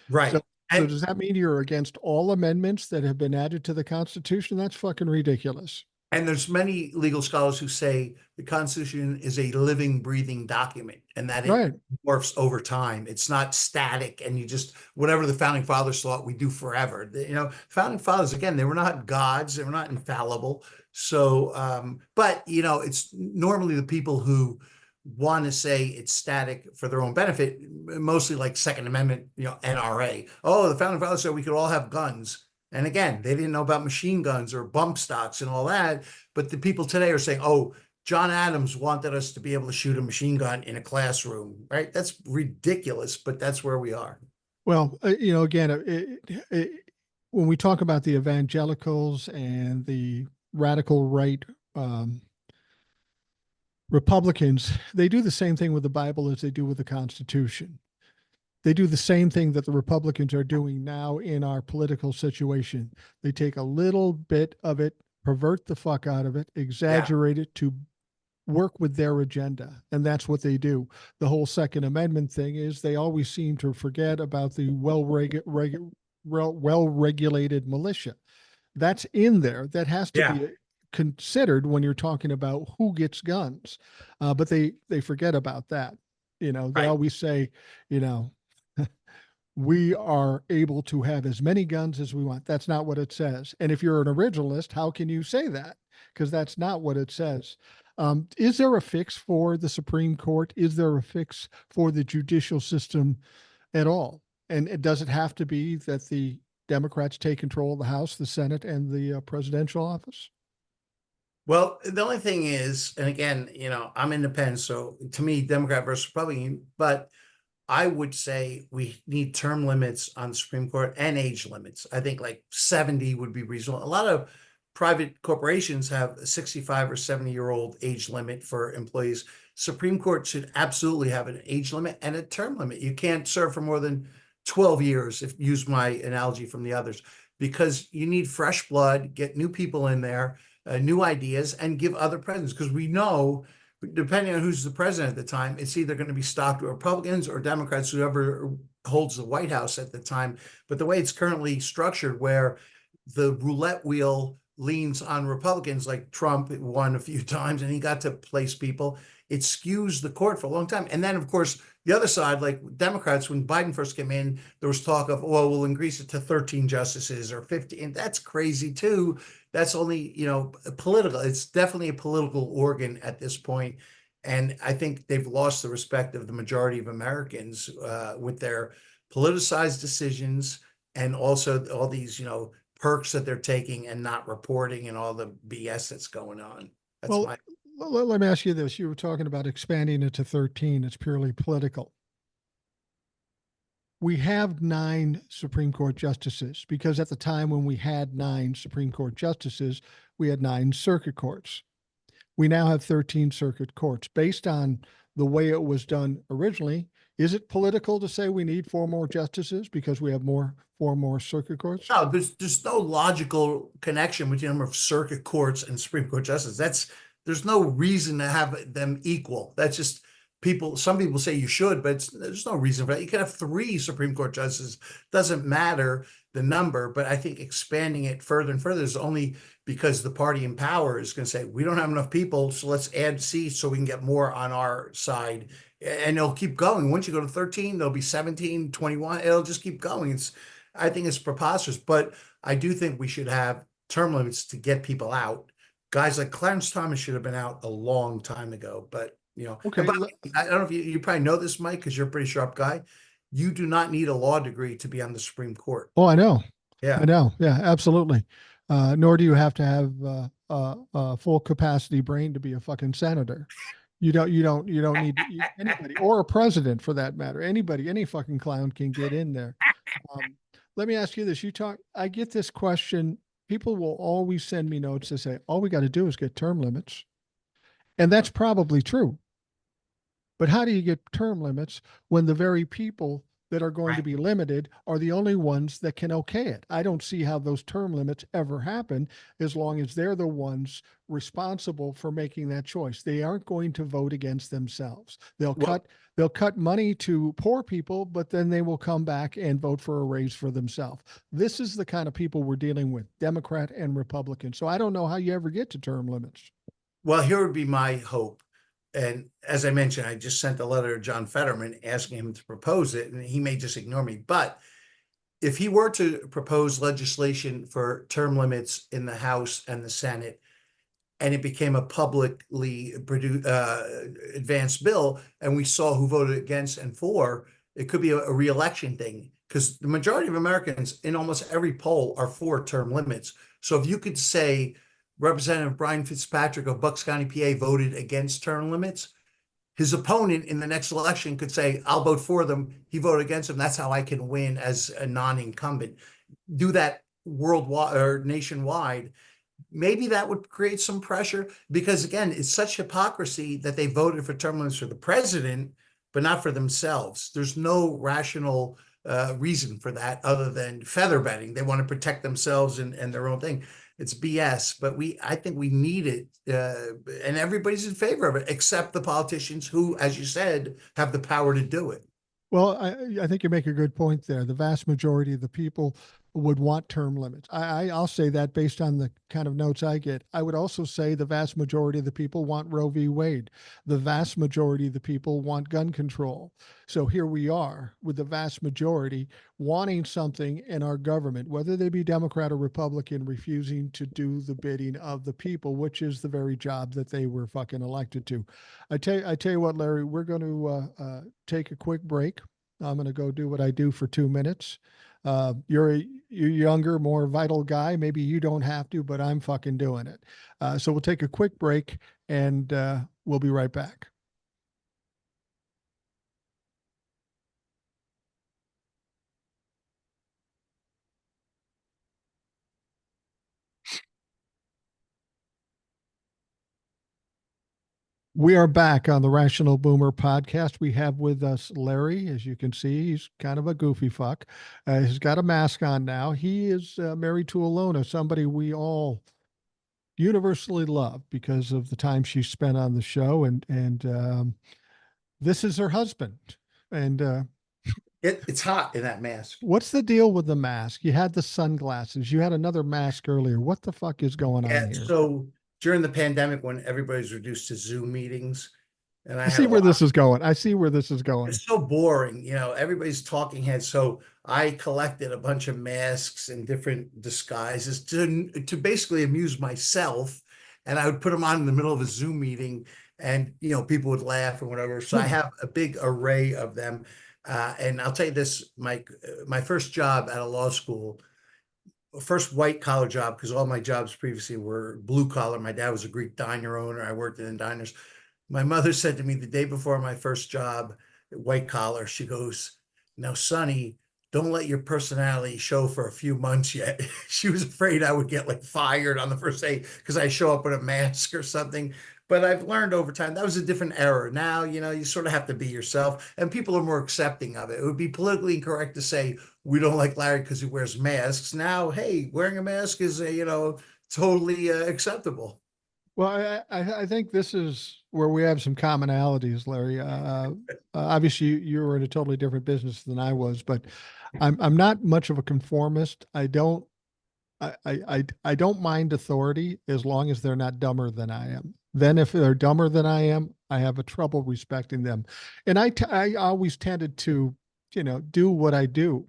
So, right. so And does that mean you're against all amendments that have been added to the Constitution? That's fucking ridiculous. And there's many legal scholars who say the Constitution is a living, breathing document and that it Right. morphs over time. It's not static and you just, whatever the founding fathers thought, we do forever. Founding fathers, again, they were not gods, they were not infallible. So, but, it's normally the people who want to say it's static for their own benefit, mostly like Second Amendment, NRA. Oh, the founding fathers said we could all have guns. And again, they didn't know about machine guns or bump stocks and all that. But the people today are saying, oh, John Adams wanted us to be able to shoot a machine gun in a classroom, right? That's ridiculous, but that's where we are. Well, again, when we talk about the evangelicals and the radical right Republicans, they do the same thing with the Bible as they do with the Constitution. They do the same thing that the Republicans are doing now in our political situation. They take a little bit of it, pervert the fuck out of it, exaggerate it to work with their agenda. And that's what they do. The whole Second Amendment thing is they always seem to forget about the well-regulated militia. That's in there. That has to Yeah, be considered when you're talking about who gets guns. But they forget about that. They right. always say, you know, we are able to have as many guns as we want. That's not what it says. And if you're an originalist, how can you say that? Because that's not what it says. Is there a fix for the Supreme Court? Is there a fix for the judicial system at all? And does it have to be that the Democrats take control of the House, the Senate, and the presidential office? Well, the only thing is, and again, I'm independent, so to me, Democrat versus Republican, but I would say we need term limits on the Supreme Court and age limits. I think like 70 would be reasonable. A lot of private corporations have a 65 or 70-year-old age limit for employees. Supreme Court should absolutely have an age limit and a term limit. You can't serve for more than 12 years, if use my analogy from the others, because you need fresh blood, get new people in there, new ideas, and give other presidents, because we know depending on who's the president at the time, it's either going to be stocked with Republicans or Democrats, whoever holds the White House at the time. But the way it's currently structured, where the roulette wheel leans on Republicans, like Trump won a few times and he got to place people, it skews the court for a long time. And then, of course, the other side, like Democrats, when Biden first came in, there was talk of, well, we'll increase it to 13 justices or 50. And that's crazy too. That's only, political. It's definitely a political organ at this point. And I think they've lost the respect of the majority of Americans with their politicized decisions and also all these, perks that they're taking and not reporting and all the BS that's going on. That's Well, my let me ask you this. You were talking about expanding it to 13. It's purely political. We have 9 Supreme Court justices because at the time when we had 9 Supreme Court justices, we had 9 circuit courts. We now have 13 circuit courts. Based on the way it was done originally, is it political to say we need 4 more justices because we have 4 more circuit courts? No, there's no logical connection between the number of circuit courts and Supreme Court justices. There's no reason to have them equal. That's just some people say you should, but there's no reason for that. You can have 3 Supreme Court justices. Doesn't matter the number, but I think expanding it further and further is only because the party in power is going to say, we don't have enough people, so let's add seats so we can get more on our side. And it'll keep going. Once you go to 13, there'll be 17, 21. It'll just keep going. I think it's preposterous, but I do think we should have term limits to get people out. Guys like Clarence Thomas should have been out a long time ago, but Okay. I don't know if you probably know this, Mike, because you're a pretty sharp guy. You do not need a law degree to be on the Supreme Court. Oh, I know. Yeah. I know. Yeah, absolutely. Nor do you have to have a full capacity brain to be a fucking senator. You don't need anybody or a president for that matter. Anybody, any fucking clown can get in there. Let me ask you this. I get this question people will always send me notes that say, all we got to do is get term limits. And that's probably true. But how do you get term limits when the very people that are going to Right. be limited are the only ones that can okay it? I don't see how those term limits ever happen as long as they're the ones responsible for making that choice. They aren't going to vote against themselves. Well, They'll cut money to poor people, but then they will come back and vote for a raise for themselves. This is the kind of people we're dealing with, Democrat and Republican. So I don't know how you ever get to term limits. well, here would be my hope. And as I mentioned, I just sent a letter to John Fetterman asking him to propose it, and he may just ignore me. But if he were to propose legislation for term limits in the House and the Senate, and it became a publicly produced advanced bill, and we saw who voted against and for, it could be a reelection thing because the majority of Americans in almost every poll are for term limits. So if you could say Representative Brian Fitzpatrick of Bucks County, PA voted against term limits, his opponent in the next election could say, I'll vote for them. He voted against them. That's how I can win as a non-incumbent. Do that worldwide or nationwide. Maybe that would create some pressure because again, it's such hypocrisy that they voted for term limits for the president, but not for themselves. There's no rational reason for that other than feather bedding. They want to protect themselves and their own thing. It's BS, but I think we need it, and everybody's in favor of it, except the politicians who, as you said, have the power to do it. Well, I think you make a good point there. The vast majority of the people would want term limits. I'll say that based on the kind of notes I get. I would also say the vast majority of the people want Roe v. Wade. The vast majority of the people want gun control. So here we are with the vast majority wanting something in our government, whether they be Democrat or Republican, refusing to do the bidding of the people, which is the very job that they were fucking elected to. I tell you what, Larry, we're going to take a quick break. I'm going to go do what I do for 2 minutes. You're younger, more vital guy. Maybe you don't have to, but I'm fucking doing it. So we'll take a quick break and we'll be right back. We are back on the Rational Boomer podcast. We have with us Larry. As you can see, he's kind of a goofy fuck. He's got a mask on now. He is married to Ilona, somebody we all universally love because of the time she spent on the show. And this is her husband. And It's hot in that mask. what's the deal with the mask? You had the sunglasses. You had another mask earlier. What the fuck is going on Yeah, here? so during the pandemic, when everybody's reduced to Zoom meetings, and I I had see a where lot. this is going. I see where this is going. It's so boring, everybody's talking heads. So I collected a bunch of masks and different disguises to basically amuse myself. And I would put them on in the middle of a Zoom meeting and, people would laugh or whatever. So I have a big array of them. And I'll tell you this, Mike, my first job at a law school, first white collar job, because all my jobs previously were blue collar. My dad was a Greek diner owner. I worked in diners. My mother said to me the day before my first job, white collar, she goes, now, Sonny, don't let your personality show for a few months yet. She was afraid I would get like fired on the first day because I show up with a mask or something. But I've learned over time that was a different era. Now, you sort of have to be yourself, and people are more accepting of it. It would be politically incorrect to say we don't like Larry because he wears masks. Now, hey, wearing a mask is, totally acceptable. Well, I think this is where we have some commonalities, Larry. Obviously, you were in a totally different business than I was, but I'm not much of a conformist. I don't mind authority as long as they're not dumber than I am. Then if they're dumber than I am, I have a trouble respecting them. And I always tended to, do what I do.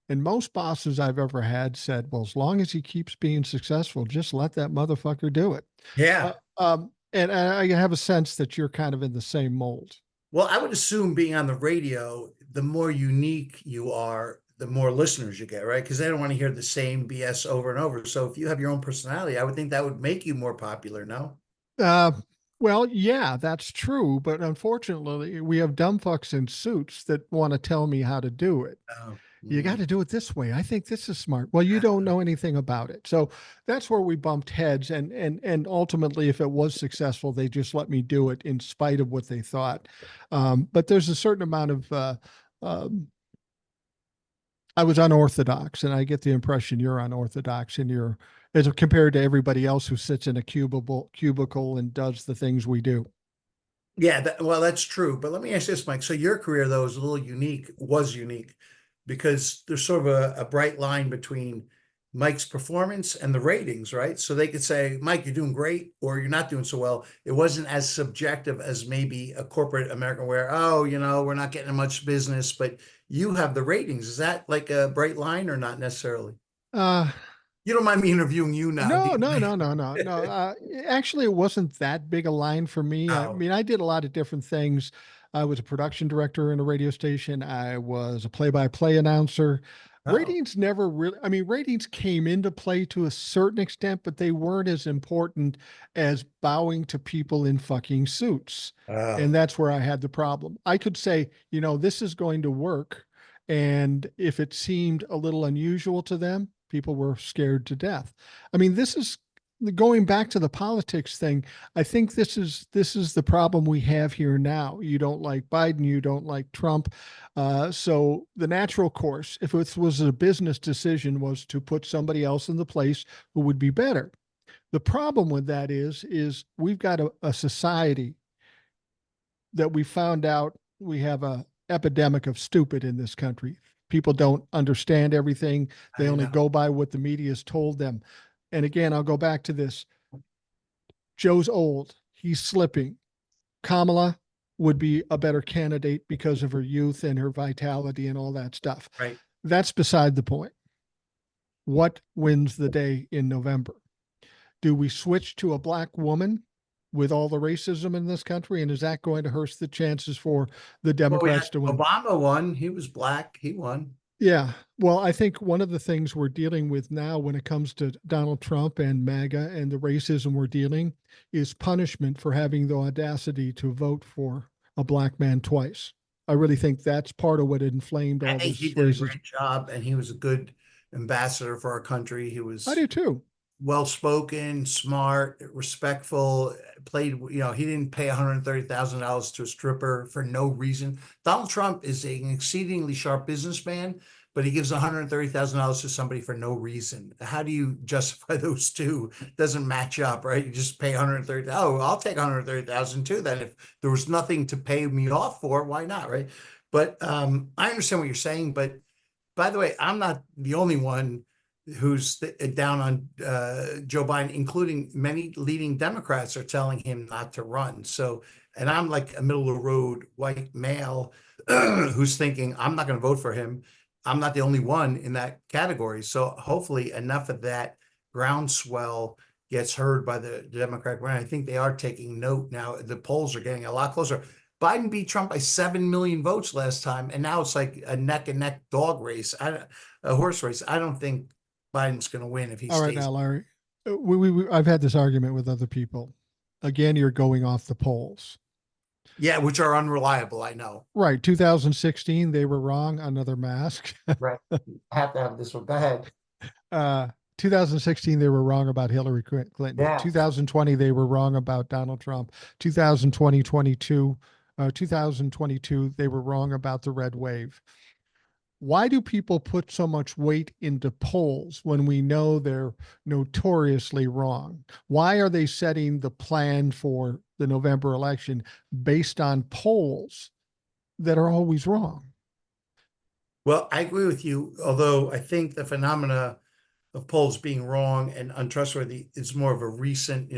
And most bosses I've ever had said, well, as long as he keeps being successful, just let that motherfucker do it. Yeah. And I have a sense that you're kind of in the same mold. Well, I would assume being on the radio, the more unique you are, the more listeners you get, right? Because they don't want to hear the same BS over and over. So if you have your own personality, I would think that would make you more popular, no? Uh, well, yeah, that's true. But unfortunately, we have dumb fucks in suits that want to tell me how to do it. Oh, You got Mm. to do it this way. I think this is smart. Well, you don't know anything about it. So that's where we bumped heads. And ultimately, if it was successful, they just let me do it in spite of what they thought. But there's a certain amount of um, I was unorthodox, and I get the impression you're unorthodox, and you're as compared to everybody else who sits in a cubicle and does the things we do. Yeah, well, that's true. But let me ask this, Mike. So your career, though, is a little unique, was unique, because there's sort of a bright line between Mike's performance and the ratings, right? So they could say, Mike, you're doing great, or you're not doing so well. It wasn't as subjective as maybe a corporate American where, oh, we're not getting much business, but you have the ratings. Is that like a bright line or not necessarily? Uh, You don't mind me interviewing you now, do No, no, you? no, no, no, no. Actually, it wasn't that big a line for me. I Oh, mean, I did a lot of different things. I was a production director in a radio station. I was a play-by-play announcer. oh, Ratings never really, I mean, ratings came into play to a certain extent, but they weren't as important as bowing to people in fucking suits. And oh. that's where I had the problem. I could say, this is going to work. And if it seemed a little unusual to them, people were scared to death. I mean, this is going back to the politics thing. I think this is the problem we have here now. You don't like Biden, you don't like Trump. So the natural course, if it was a business decision, was to put somebody else in the place who would be better. The problem with that is we've got a society that we found out we have a epidemic of stupid in this country. People don't understand everything. They I only know. go by what the media has told them. And again, I'll go back to this. Joe's old. He's slipping. Kamala would be a better candidate because of her youth and her vitality and all that stuff. Right. That's beside the point. What wins the day in November? Do we switch to a black woman with all the racism in this country? And is that going to hurt the chances for the Well, we had Democrats to win? Obama won. He was black. He won. Yeah. Well, I think one of the things we're dealing with now when it comes to Donald Trump and MAGA and the racism we're dealing is punishment for having the audacity to vote for a black man twice. I really think that's part of what inflamed I all think he this did a racism. great job, and he was a good ambassador for our country. He I was do too. well spoken, smart, respectful. Played, he didn't pay $130,000 to a stripper for no reason. Donald Trump is an exceedingly sharp businessman, but he gives $130,000 to somebody for no reason. How do you justify those two? Doesn't match up, right? You just pay 130. Oh, I'll take 130,000 too. Then if there was nothing to pay me off for, why not, right? But I understand what you're saying. But by the way, I'm not the only one who's down on Joe Biden, including many leading Democrats are telling him not to run. So, and I'm like a middle of the road white male who's thinking, I'm not going to vote for him. I'm not the only one in that category. So hopefully enough of that groundswell gets heard by the Democratic Party. I think they are taking note now. The polls are getting a lot closer. Biden beat Trump by 7 million votes last time, and now it's like a neck and neck dog race, a horse race. I don't think Biden's going to win if he All right, stays. now, Larry, I've had this argument with other people. Again, you're going off the polls. Yeah, which are unreliable, I know. Right. 2016, they were wrong. Another mask. Right. I have to have this one. Go ahead. uh, 2016, they were wrong about Hillary Clinton. Yeah. 2020, they were wrong about Donald Trump. 2022, they were wrong about the red wave. Why do people put so much weight into polls when we know they're notoriously wrong? Why are they setting the plan for the November election based on polls that are always wrong? Well, I agree with you, although I think the phenomena of polls being wrong and untrustworthy is more of a recent,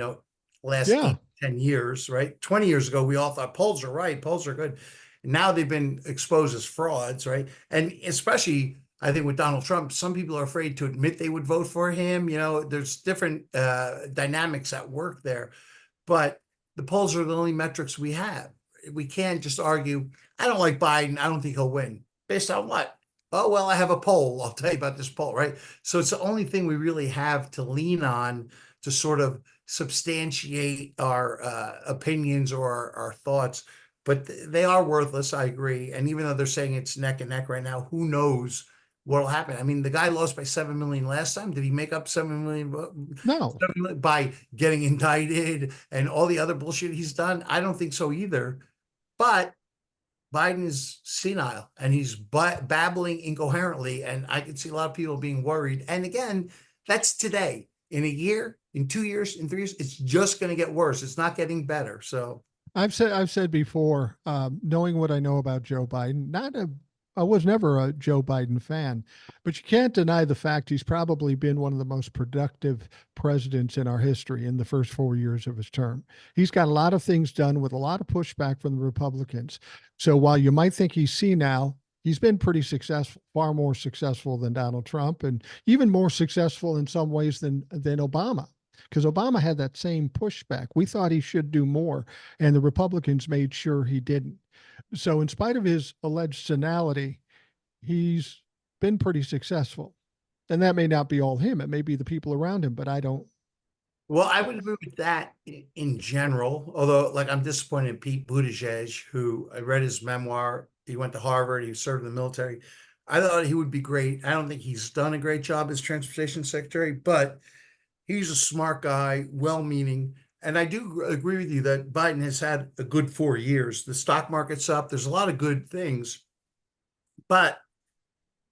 last Yeah. 8, 10 years, right? 20 years ago, we all thought polls are right, polls are good. Now they've been exposed as frauds, right? And especially, I think with Donald Trump, some people are afraid to admit they would vote for him. There's different dynamics at work there, but the polls are the only metrics we have. We can't just argue, I don't like Biden, I don't think he'll win. Based on what? Oh, well, I have a poll. I'll tell you about this poll, right? So it's the only thing we really have to lean on to sort of substantiate our opinions or our thoughts. But they are worthless, I agree. And even though they're saying it's neck and neck right now, who knows what'll happen. I mean, the guy lost by 7 million last time. Did he make up 7 million, No, 7 million by getting indicted and all the other bullshit he's done? I don't think so either. But Biden is senile and he's babbling incoherently. And I can see a lot of people being worried. And again, that's today. In a year, in 2 years, in 3 years, it's just going to get worse. It's not getting better. So I've said before, knowing what I know about Joe Biden, I was never a Joe Biden fan, but you can't deny the fact he's probably been one of the most productive presidents in our history in the first 4 years of his term. He's got a lot of things done with a lot of pushback from the Republicans. So while you might think he's senile, he's been pretty successful, far more successful than Donald Trump, and even more successful in some ways than Obama. Because Obama had that same pushback. We thought he should do more, and the Republicans made sure he didn't. So, in spite of his alleged senility, he's been pretty successful. And that may not be all him, it may be the people around him, but I don't. well, I would agree with that in general. Although, like, I'm disappointed in Pete Buttigieg, who I read his memoir. He went to Harvard. He served in the military. I thought he would be great. I don't think he's done a great job as transportation secretary, but he's a smart guy, well-meaning. And I do agree with you that Biden has had a good 4 years. The stock market's up. There's a lot of good things, but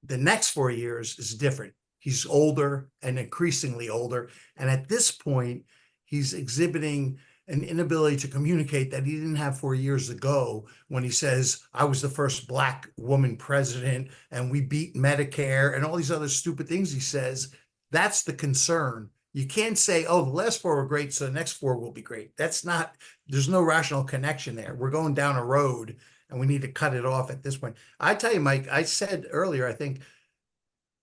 the next 4 years is different. He's older and increasingly older. And at this point, he's exhibiting an inability to communicate that he didn't have 4 years ago when he says, I was the first Black woman president and we beat Medicare and all these other stupid things he says. That's the concern. You can't say, oh, the last four were great, so the next four will be great. That's not, there's no rational connection there. We're going down a road and we need to cut it off at this point. I tell you, Mike, I said earlier, I think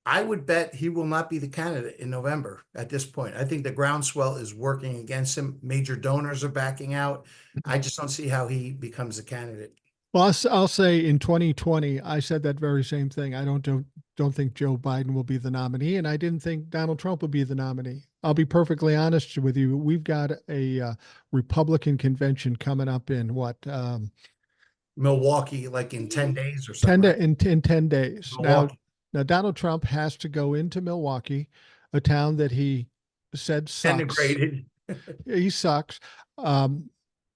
I would bet he will not be the candidate in November at this point. I think the groundswell is working against him. Major donors are backing out. I just don't see how he becomes a candidate. Well, I'll say in 2020, I said that very same thing. I don't think Joe Biden will be the nominee, and I didn't think Donald Trump would be the nominee. I'll be perfectly honest with you. We've got a Republican convention coming up in what Milwaukee, like in 10 days or something, right? in 10 days. Milwaukee. Now Donald Trump has to go into Milwaukee, a town that he said sucks. Integrated. He sucks. Um,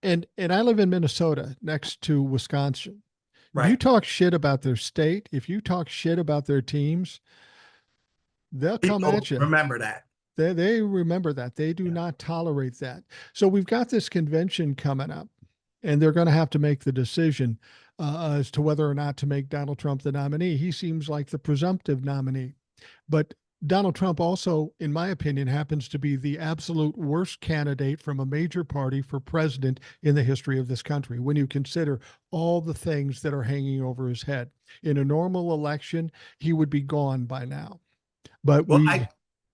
and I live in Minnesota next to Wisconsin. If you Right. talk shit about their state, if you talk shit about their teams, they'll come People at you. remember that. They remember that. They do Yeah. not tolerate that. So we've got this convention coming up, and they're going to have to make the decision as to whether or not to make Donald Trump the nominee. He seems like the presumptive nominee. But Donald Trump also, in my opinion, happens to be the absolute worst candidate from a major party for president in the history of this country when you consider all the things that are hanging over his head. In a normal election, he would be gone by now. But Well, we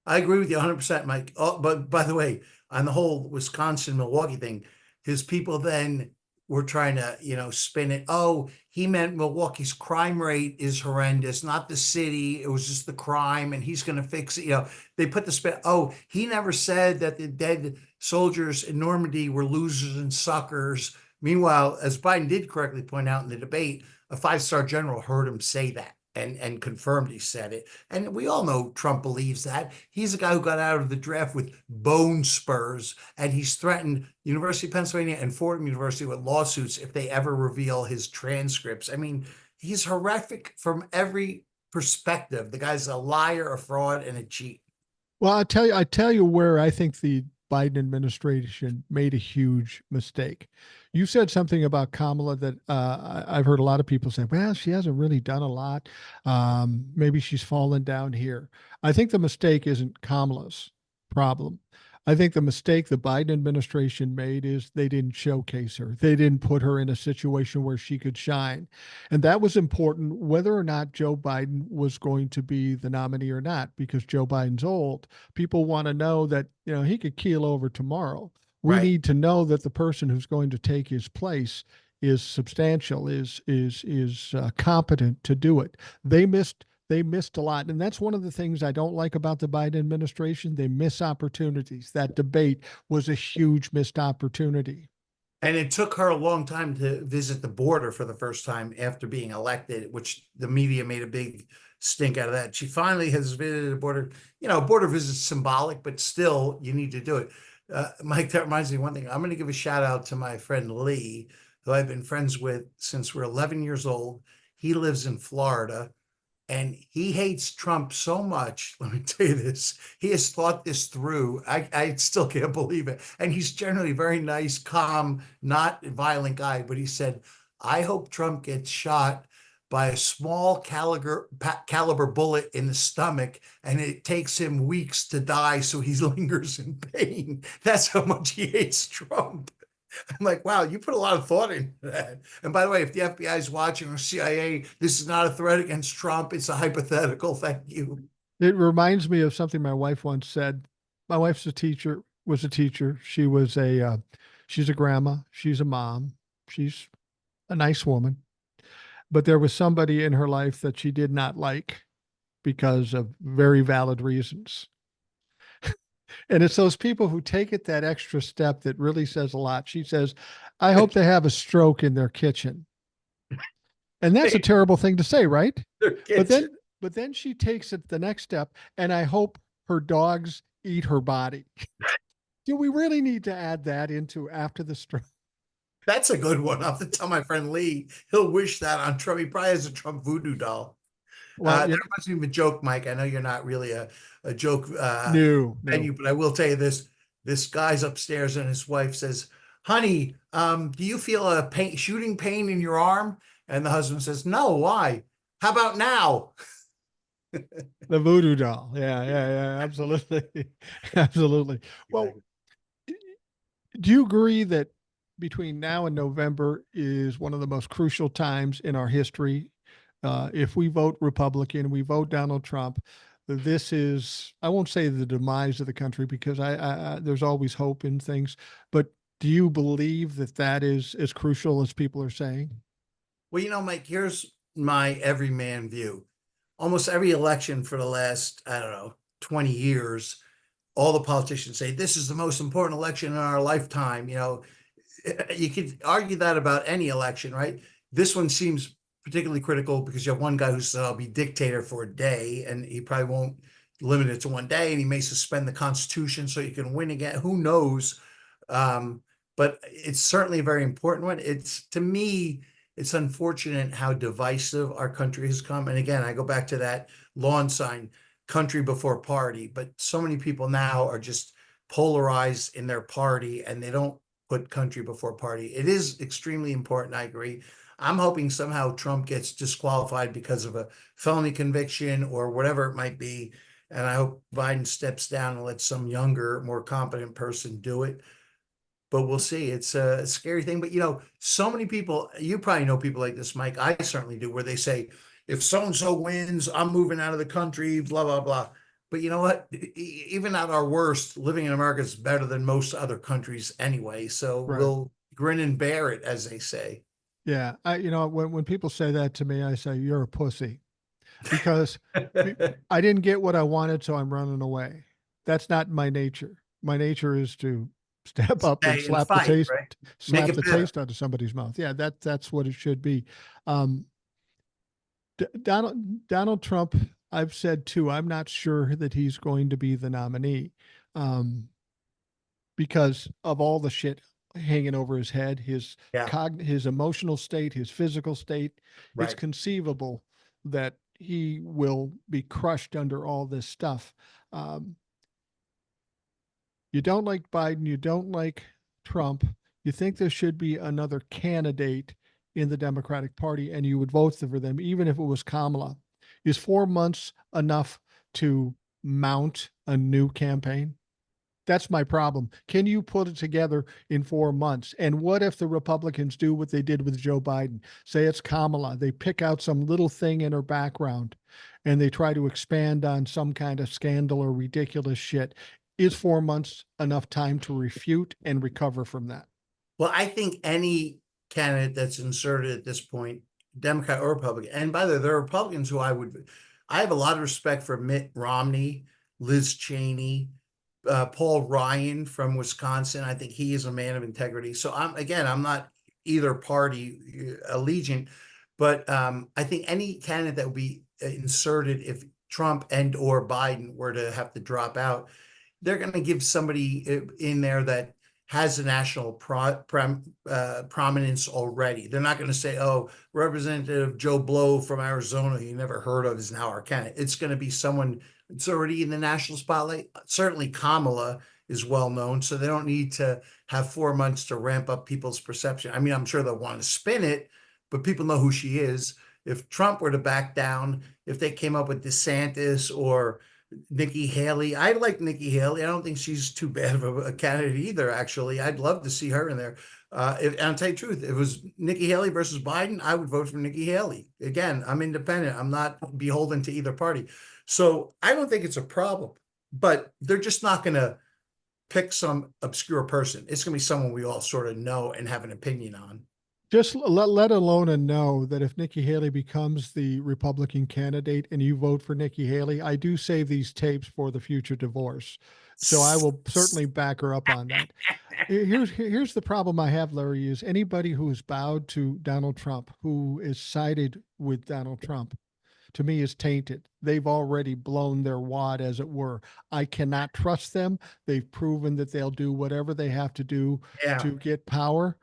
I agree with you 100%, Mike. Oh, but by the way, on the whole Wisconsin Milwaukee thing, his people then were trying to, spin it. Oh, he meant Milwaukee's crime rate is horrendous, not the city. It was just the crime, and he's going to fix it. They put the spin. Oh, he never said that the dead soldiers in Normandy were losers and suckers. Meanwhile, as Biden did correctly point out in the debate, a five-star general heard him say that and confirmed he said it. And we all know Trump believes that. He's a guy who got out of the draft with bone spurs, and he's threatened University of Pennsylvania and Fordham University with lawsuits if they ever reveal his transcripts. I mean, he's horrific from every perspective. The guy's a liar, a fraud, and a cheat. Well, I tell you where I think the Biden administration made a huge mistake. You said something about Kamala that I've heard a lot of people say, well, she hasn't really done a lot. Maybe she's fallen down here. I think the mistake isn't Kamala's problem. I think the mistake the Biden administration made is they didn't showcase her. They didn't put her in a situation where she could shine. And that was important, whether or not Joe Biden was going to be the nominee or not, because Joe Biden's old. People want to know that, he could keel over tomorrow. We Right. need to know that the person who's going to take his place is substantial, is competent to do it. They missed a lot. And that's one of the things I don't like about the Biden administration. They miss opportunities. That debate was a huge missed opportunity. And it took her a long time to visit the border for the first time after being elected, which the media made a big stink out of that. She finally has visited a border, border visit's symbolic, but still you need to do it. Mike, that reminds me of one thing. I'm going to give a shout out to my friend Lee, who I've been friends with since we're 11 years old. He lives in Florida. And he hates Trump so much. Let me tell you this. He has thought this through. I still can't believe it. And he's generally a very nice, calm, not violent guy. But he said, I hope Trump gets shot by a small caliber bullet in the stomach, and it takes him weeks to die, so he lingers in pain. That's how much he hates Trump. I'm like, wow, you put a lot of thought into that. And by the way, if the FBI is watching or CIA, this is not a threat against Trump. It's a hypothetical. Thank you. It reminds me of something my wife once said. My wife's a teacher, was a teacher. She's a grandma. She's a mom. She's a nice woman. But there was somebody in her life that she did not like because of very valid reasons. And it's those people who take it that extra step that really says a lot. She says, I hope they have a stroke in their kitchen. And that's a terrible thing to say, right? But then but then she takes it the next step, and I hope her dogs eat her body. Do we really need to add that into after the stroke? That's a good one. I'll have to tell my friend Lee. He'll wish that on Trump. He probably has a Trump voodoo doll. Well, That reminds me of a joke, Mike. I know you're not really a joke no. venue, but I will tell you this. This guy's upstairs and his wife says, honey, do you feel a shooting pain in your arm? And the husband says, no, why? How about now? The voodoo doll. Yeah, absolutely. Absolutely. Well, do you agree that between now and November is one of the most crucial times in our history? If we vote Republican, we vote Donald Trump, this is, I won't say the demise of the country because there's always hope in things, but do you believe that that is as crucial as people are saying? Well, Mike, here's my everyman view. Almost every election for the last, I don't know, 20 years, all the politicians say this is the most important election in our lifetime. You could argue that about any election, right? This one seems particularly critical because you have one guy who said, I'll be dictator for a day, and he probably won't limit it to one day, and he may suspend the Constitution so you can win again. Who knows? But it's certainly a very important one. To me, it's unfortunate how divisive our country has come. And again, I go back to that lawn sign, country before party. But so many people now are just polarized in their party, and they don't put country before party. It is extremely important. I agree. I'm hoping somehow Trump gets disqualified because of a felony conviction or whatever it might be. And I hope Biden steps down and lets some younger, more competent person do it. But we'll see. It's a scary thing. But, so many people, you probably know people like this, Mike. I certainly do, where they say, if so-and-so wins, I'm moving out of the country, blah, blah, blah. But you know what? Even at our worst, living in America is better than most other countries anyway. So Right. we'll grin and bear it, as they say. Yeah. When people say that to me, I say, you're a pussy because I didn't get what I wanted, so I'm running away. That's not my nature. My nature is to step up and Stay and fight, right? Make slap it the better. taste out of somebody's mouth. Yeah, that's what it should be. Donald Trump, I've said too, I'm not sure that he's going to be the nominee, um, because of all the shit hanging over his head, Yeah, his emotional state, his physical state. It's right. conceivable that he will be crushed under all this stuff. Um, you don't like Biden, you don't like Trump, you think there should be another candidate in the Democratic Party, and you would vote for them, even if it was Kamala. Is 4 months enough to mount a new campaign? That's my problem. Can you put it together in 4 months? And what if the Republicans do what they did with Joe Biden? Say it's Kamala. They pick out some little thing in her background and they try to expand on some kind of scandal or ridiculous shit. Is 4 months enough time to refute and recover from that? Well, I think any candidate that's inserted at this point, Democrat or Republican, and by the way, there are Republicans who I have a lot of respect for Mitt Romney, Liz Cheney, Paul Ryan from Wisconsin. I think he is a man of integrity. So I'm not either party allegiant, but I think any candidate that would be inserted if Trump and or Biden were to have to drop out. They're going to give somebody in there that has a national prominence already. They're not going to say, oh, Representative Joe Blow from Arizona, you never heard of, is now our candidate. It's going to be someone that's already in the national spotlight. Certainly Kamala is well known, so they don't need to have 4 months to ramp up people's perception. I mean, I'm sure they'll want to spin it, but people know who she is. If Trump were to back down, if they came up with DeSantis or Nikki Haley. I like Nikki Haley. I don't think she's too bad of a candidate either, actually. I'd love to see her in there. And I'll tell you the truth, if it was Nikki Haley versus Biden, I would vote for Nikki Haley. Again, I'm independent. I'm not beholden to either party. So I don't think it's a problem, but they're just not going to pick some obscure person. It's going to be someone we all sort of know and have an opinion on. Just let Ilona know that if Nikki Haley becomes the Republican candidate and you vote for Nikki Haley, I do save these tapes for the future divorce. So I will certainly back her up on that. Here's the problem I have, Larry, is anybody who is bowed to Donald Trump, who is sided with Donald Trump, to me is tainted. They've already blown their wad, as it were. I cannot trust them. They've proven that they'll do whatever they have to do to get power.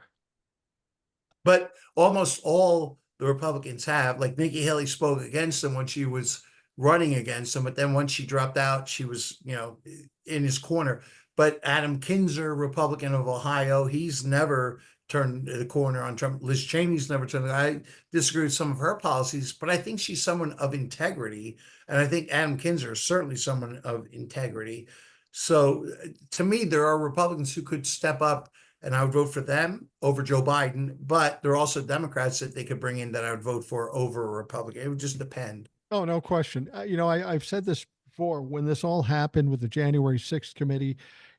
But almost all the Republicans have, like Nikki Haley spoke against him when she was running against him, but then once she dropped out, she was, in his corner. But Adam Kinzer, Republican of Ohio, he's never turned the corner on Trump. Liz Cheney's never turned. I disagree with some of her policies, but I think she's someone of integrity. And I think Adam Kinzer is certainly someone of integrity. So to me, there are Republicans who could step up, and I would vote for them over Joe Biden. But there are also Democrats that they could bring in that I would vote for over a Republican. It would just depend. Oh, no question. I've said this before. When this all happened with the January 6th committee,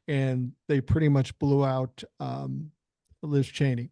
and they pretty much blew out Liz Cheney.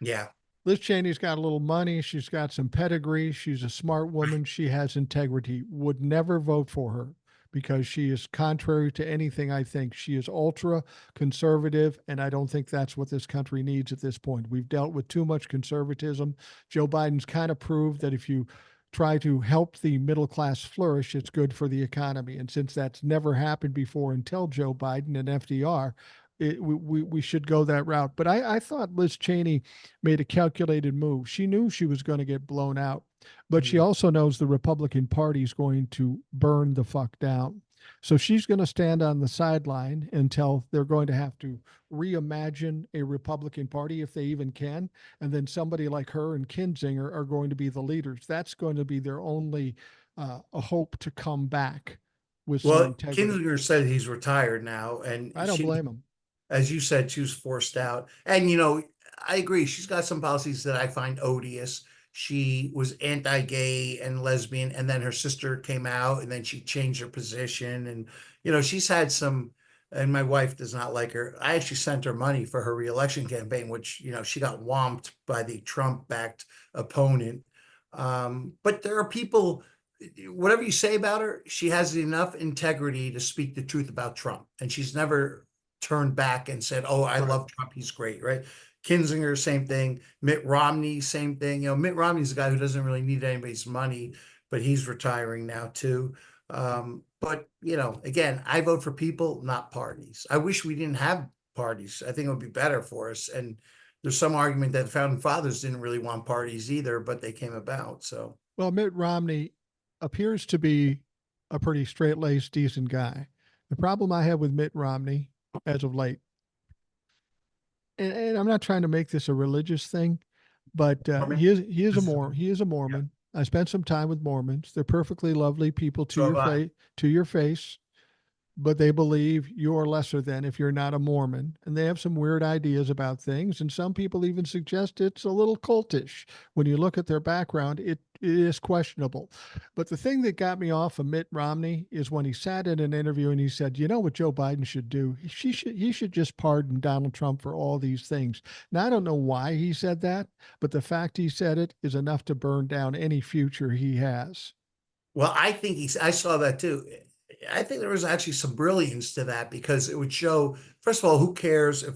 Yeah. Liz Cheney's got a little money. She's got some pedigree. She's a smart woman. She has integrity. Would never vote for her because she is contrary to anything I think. She is ultra conservative, and I don't think that's what this country needs at this point. We've dealt with too much conservatism. Joe Biden's kind of proved that if you try to help the middle class flourish, it's good for the economy. And since that's never happened before until Joe Biden and FDR, we should go that route. But I thought Liz Cheney made a calculated move. She knew she was going to get blown out, but she also knows the Republican Party is going to burn the fuck down. So she's going to stand on the sideline until they're going to have to reimagine a Republican Party, if they even can. And then somebody like her and Kinzinger are going to be the leaders. That's going to be their only a hope to come back with some integrity. Kinzinger said he's retired now, and I don't blame him. As you said, she was forced out. And, I agree. She's got some policies that I find odious. She was anti-gay and lesbian, and then her sister came out, and then she changed her position. And, she's had some, and my wife does not like her. I actually sent her money for her reelection campaign, which, she got whomped by the Trump-backed opponent. But there are people, whatever you say about her, she has enough integrity to speak the truth about Trump. And she's never turned back and said, oh, I love Trump, he's great, right? Kinzinger, same thing. Mitt Romney, same thing. Mitt Romney's a guy who doesn't really need anybody's money, but he's retiring now too. But, again, I vote for people, not parties. I wish we didn't have parties. I think it would be better for us. And there's some argument that the founding fathers didn't really want parties either, but they came about. So, well, Mitt Romney appears to be a pretty straight-laced, decent guy. The problem I have with Mitt Romney as of late, and I'm not trying to make this a religious thing, but he is a Mormon. Yeah. I spent some time with Mormons. They're perfectly lovely people to your face, but they believe you're lesser than if you're not a Mormon. And they have some weird ideas about things. And some people even suggest it's a little cultish. When you look at their background, it is questionable. But the thing that got me off of Mitt Romney is when he sat in an interview and he said, you know what Joe Biden should do? He should just pardon Donald Trump for all these things. Now, I don't know why he said that, but the fact he said it is enough to burn down any future he has. Well, I think I saw that too. I think there was actually some brilliance to that, because it would show, first of all, who cares if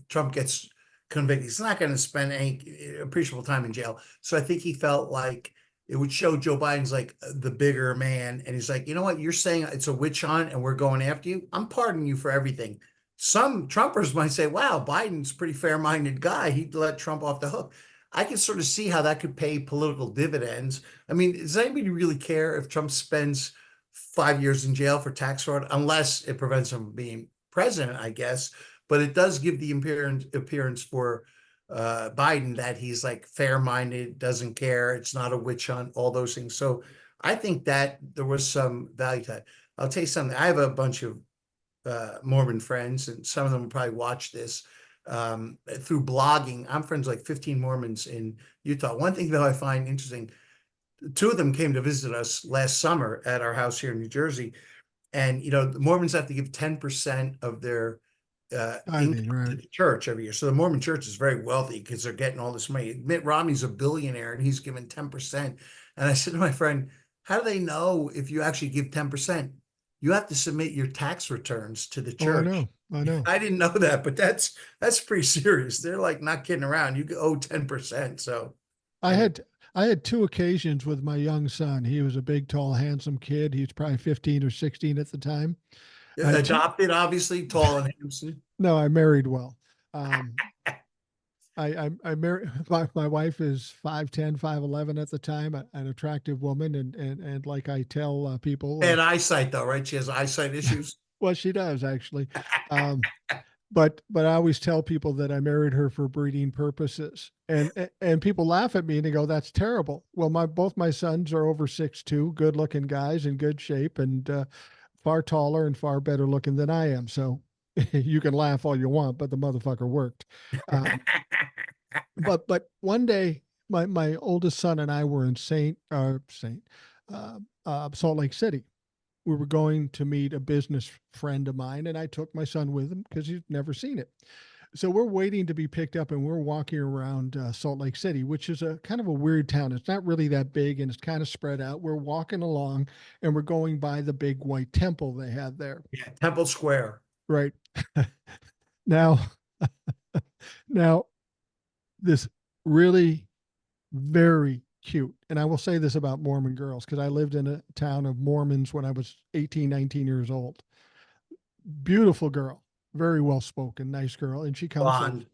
Trump gets convicted? He's not going to spend any appreciable time in jail. So I think he felt like it would show Joe Biden's like the bigger man. And he's like, you know what? You're saying it's a witch hunt and we're going after you. I'm pardoning you for everything. Some Trumpers might say, wow, Biden's a pretty fair-minded guy. He'd let Trump off the hook. I can sort of see how that could pay political dividends. I mean, does anybody really care if Trump spends 5 years in jail for tax fraud, unless it prevents him from being president, I guess. But it does give the appearance for Biden that he's like fair-minded, doesn't care, it's not a witch hunt, all those things. So I think that there was some value to that. I'll tell you something. I have a bunch of Mormon friends, and some of them will probably watch this through blogging. I'm friends with like 15 Mormons in Utah. One thing that I find interesting, two of them came to visit us last summer at our house here in New Jersey. And, the Mormons have to give 10% of their income to Right. the church every year. So the Mormon church is very wealthy because they're getting all this money. Mitt Romney's a billionaire and he's given 10%. And I said to my friend, how do they know if you actually give 10%? You have to submit your tax returns to the Oh, I church. know. I know. I didn't know that, but that's pretty serious. They're like not kidding around. You owe 10%. So I anyway, had I had two occasions with my young son. He was a big, tall, handsome kid. He was probably 15 or 16 at the time. I had two. adopted, obviously, tall and handsome. No, I married well. Um, I married my wife is 5'10", 5'11" at the time, an attractive woman, and like I tell people, Bad eyesight, though, right? She has eyesight issues. well, she does actually. Um, but I always tell people that I married her for breeding purposes, and people laugh at me and they go, "That's terrible." Well, both my sons are over 6'2", good looking guys in good shape, and far taller and far better looking than I am. So you can laugh all you want, but the motherfucker worked. Um, but one day, my oldest son and I were in Salt Lake City. We were going to meet a business friend of mine, and I took my son with him because he'd never seen it. So we're waiting to be picked up, and we're walking around Salt Lake City, which is a kind of a weird town. It's not really that big, and it's kind of spread out. We're walking along, and we're going by the big white temple they have there. Yeah, Temple Square. Right. now, now this really very cute. And I will say this about Mormon girls because I lived in a town of Mormons when I was 18, 19 years old. Beautiful girl, very well spoken, nice girl. And she comes up, Blonde.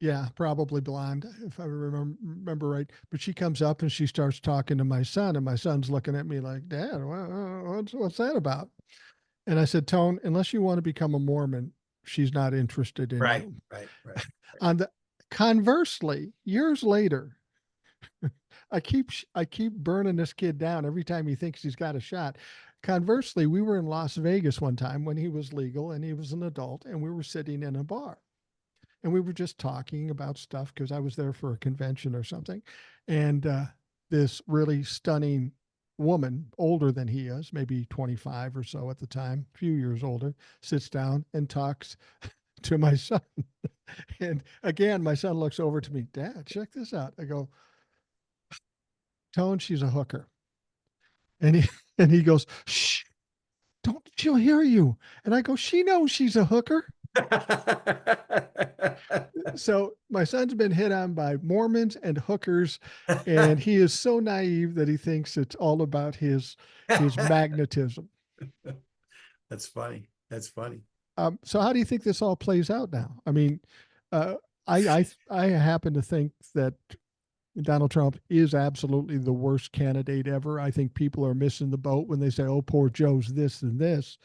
yeah, probably blonde, if I remember right. But she comes up and she starts talking to my son, and my son's looking at me like, Dad, what's that about? And I said, Tone, unless you want to become a Mormon, she's not interested in Right, you. right, right. On the Conversely, years later, I keep burning this kid down every time he thinks he's got a shot. Conversely, we were in Las Vegas one time when he was legal and he was an adult, and we were sitting in a bar and we were just talking about stuff because I was there for a convention or something. And this really stunning woman, older than he is, maybe 25 or so at the time, a few years older, sits down and talks to my son. And again, my son looks over to me, Dad, check this out. I go, Tone, she's a hooker. And he and he goes, shh, don't, she'll hear you. And I go, she knows she's a hooker. So my son's been hit on by Mormons and hookers, and he is so naive that he thinks it's all about his magnetism. That's funny. That's funny. So how do you think this all plays out now? I mean, uh, I happen to think that Donald Trump is absolutely the worst candidate ever. I think people are missing the boat when they say, "Oh, poor Joe's this and this."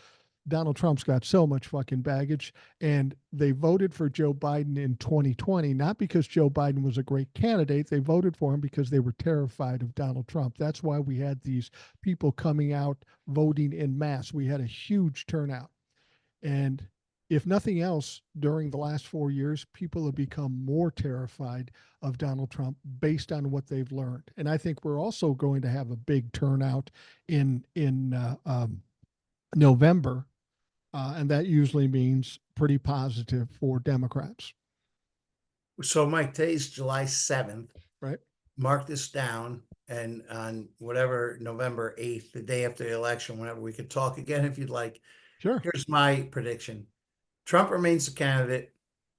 Donald Trump's got so much fucking baggage, and they voted for Joe Biden in 2020 not because Joe Biden was a great candidate. They voted for him because they were terrified of Donald Trump. That's why we had these people coming out voting in mass. We had a huge turnout. And if nothing else, during the last 4 years, people have become more terrified of Donald Trump based on what they've learned. And I think we're also going to have a big turnout in November, and that usually means pretty positive for Democrats, So, Mike, today's July 7th. right? Mark this down. And on whatever November 8th, the day after the election, whenever we could talk again, if you'd like, Sure. here's my prediction. Trump remains the candidate.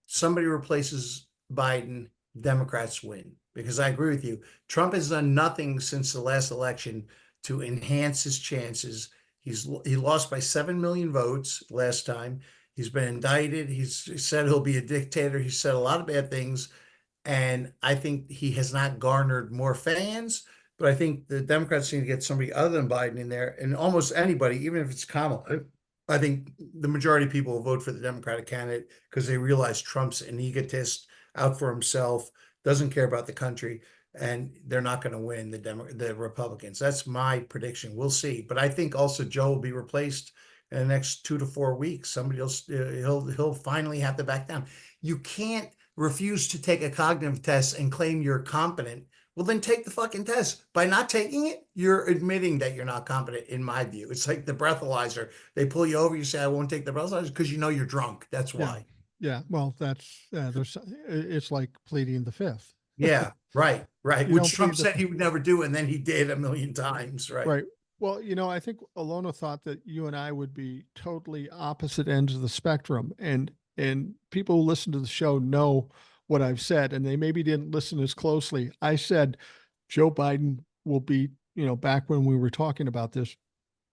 Somebody replaces Biden. Democrats win. because I agree with you. Trump has done nothing since the last election to enhance his chances. He lost by 7 million votes last time. He's been indicted. He's said he'll be a dictator. He said a lot of bad things. And I think he has not garnered more fans, but I think the Democrats need to get somebody other than Biden in there, and almost anybody, even if it's Kamala. I think the majority of people will vote for the Democratic candidate because they realize Trump's an egotist, out for himself, doesn't care about the country, and they're not going to win the Republicans. That's my prediction. We'll see, but I think also Joe will be replaced in the next 2 to 4 weeks. Somebody else, he'll finally have to back down. You can't refuse to take a cognitive test and claim you're competent. Well, then take the fucking test. By not taking it, you're admitting that you're not competent, in my view. It's like the breathalyzer. They pull you over, you say, I won't take the breathalyzer because you know you're drunk. That's Yeah. why. Yeah. Well, it's like pleading the fifth. Yeah, right, right. You Which don't Trump plead the said he would never do, and then he did a million times, right? right. Well, I think Ilona thought that you and I would be totally opposite ends of the spectrum. And people who listen to the show know what I've said, and they maybe didn't listen as closely. I said Joe Biden will beat, back when we were talking about this,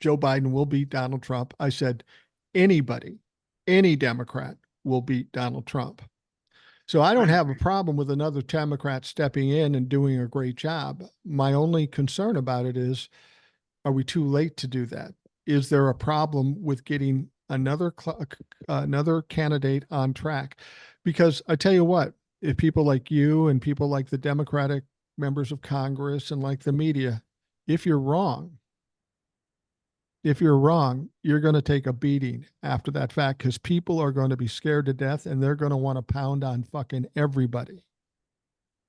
Joe Biden will beat Donald Trump. I said anybody, any Democrat will beat Donald Trump. So I don't have a problem with another Democrat stepping in and doing a great job. My only concern about it is, are we too late to do that? Is there a problem with getting another candidate on track? Because I tell you what, if people like you and people like the Democratic members of Congress and like the media, if you're wrong, you're going to take a beating after that fact, because people are going to be scared to death and they're going to want to pound on fucking everybody.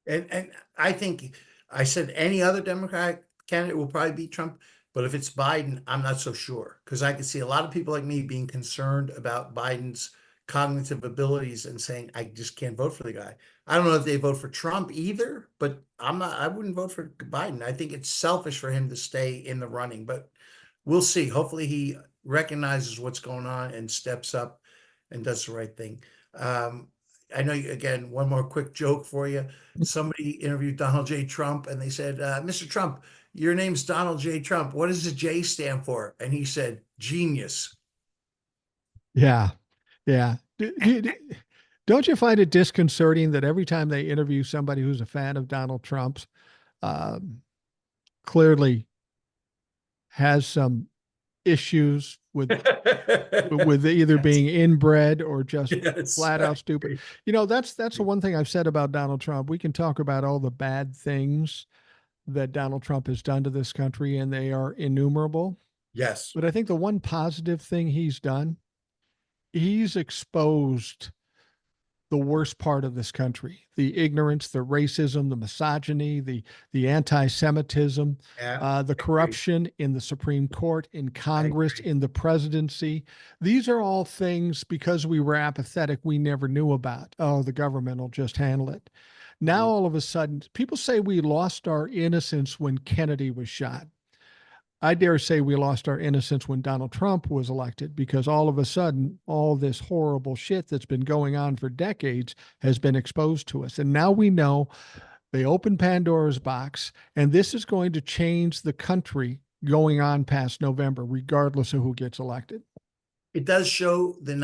And I think I said any other Democratic candidate will probably beat Trump, but if it's Biden, I'm not so sure, because I can see a lot of people like me being concerned about Biden's cognitive abilities and saying, I just can't vote for the guy. I don't know if they vote for Trump either, but I wouldn't vote for Biden. I think it's selfish for him to stay in the running, but we'll see. Hopefully he recognizes what's going on and steps up and does the right thing. I know again, one more quick joke for you. Somebody interviewed Donald J. Trump and they said, Mr. Trump, your name's Donald J. Trump. What does the J stand for? And he said, genius. Yeah. Yeah. Don't you find it disconcerting that every time they interview somebody who's a fan of Donald Trump's, um, clearly has some issues with either Yes. being inbred or just Yes, flat I out stupid. agree. That's the one thing I've said about Donald Trump. We can talk about all the bad things that Donald Trump has done to this country, and they are innumerable. Yes. But I think the one positive thing he's done, he's exposed the worst part of this country: the ignorance, the racism, the misogyny, the anti-Semitism, Yeah, the I agree. corruption in the Supreme Court, in I Congress, agree. in the presidency. These are all things, because we were apathetic, we never knew about. Oh, the government will just handle it. Now, Mhm. all of a sudden, people say we lost our innocence when Kennedy was shot. I dare say we lost our innocence when Donald Trump was elected, because all of a sudden, all this horrible shit that's been going on for decades has been exposed to us. And now we know they opened Pandora's box, and this is going to change the country going on past November, regardless of who gets elected. It does show the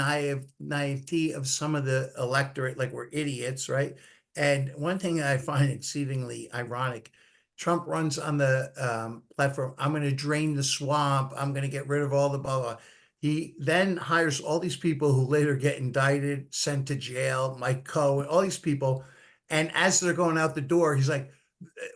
naivety of some of the electorate, like we're idiots, right? And one thing I find exceedingly ironic, Trump runs on the platform, I'm going to drain the swamp, I'm going to get rid of all the blah, blah. He then hires all these people who later get indicted, sent to jail, Mike Cohen, all these people. And as they're going out the door, he's like,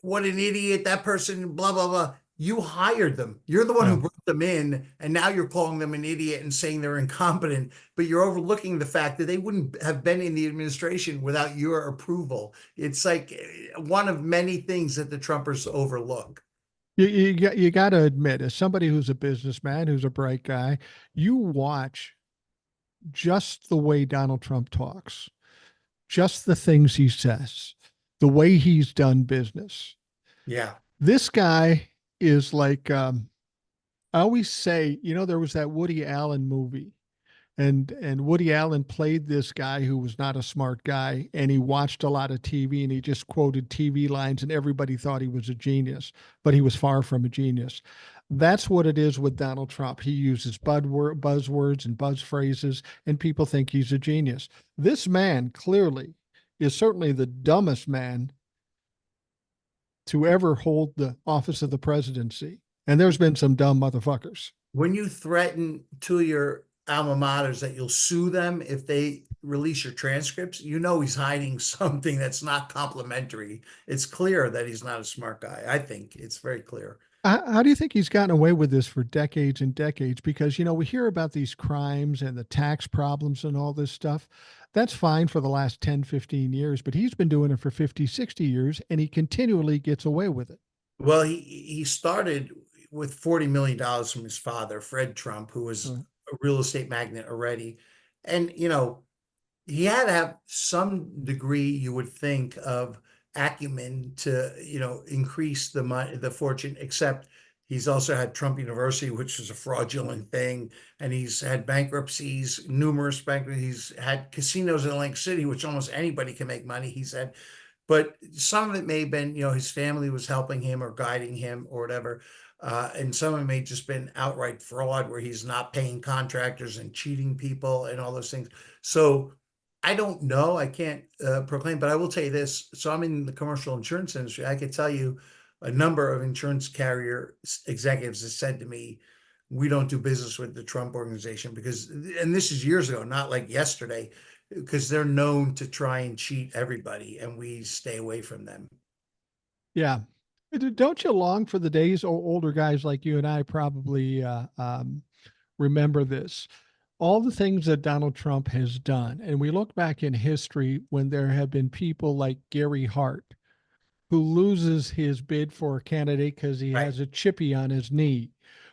what an idiot, that person, blah, blah, blah. You hired them. You're the one who Yeah. brought them in, and now you're calling them an idiot and saying they're incompetent, but you're overlooking the fact that they wouldn't have been in the administration without your approval. It's like one of many things that the Trumpers overlook. You got to admit, as somebody who's a businessman, who's a bright guy, you watch just the way Donald Trump talks, just the things he says, the way he's done business. Yeah. This guy is like, I always say, there was that Woody Allen movie, And Woody Allen played this guy who was not a smart guy, and he watched a lot of TV, and he just quoted TV lines, and everybody thought he was a genius, but he was far from a genius. That's what it is with Donald Trump. He uses buzzwords and buzz phrases, and people think he's a genius. This man clearly is certainly the dumbest man to ever hold the office of the presidency. And there's been some dumb motherfuckers. When you threaten to your alma maters that you'll sue them if they release your transcripts, you know he's hiding something that's not complimentary. It's clear that he's not a smart guy. I think it's very clear. How do you think he's gotten away with this for decades and decades? Because, we hear about these crimes and the tax problems and all this stuff. That's fine for the last 10, 15 years, but he's been doing it for 50, 60 years, and he continually gets away with it. Well, he started with $40 million from his father, Fred Trump, who was Right. a real estate magnate already. And, he had to have some degree, you would think, of acumen to, increase the money, the fortune, except he's also had Trump University, which was a fraudulent thing. And he's had bankruptcies, numerous bankruptcies. He's had casinos in Atlantic City, which almost anybody can make money. He's had, but some of it may have been, his family was helping him or guiding him or whatever. And some of it may just been outright fraud where he's not paying contractors and cheating people and all those things. So I don't know. I can't proclaim, but I will tell you this. So I'm in the commercial insurance industry. I could tell you a number of insurance carrier executives have said to me, we don't do business with the Trump organization because, and this is years ago, not like yesterday, because they're known to try and cheat everybody and we stay away from them. Yeah. Don't you long for the days, older guys like you and I probably remember this? All the things that Donald Trump has done. And we look back in history when there have been people like Gary Hart who loses his bid for a candidate because he Right. has a chippy on his knee,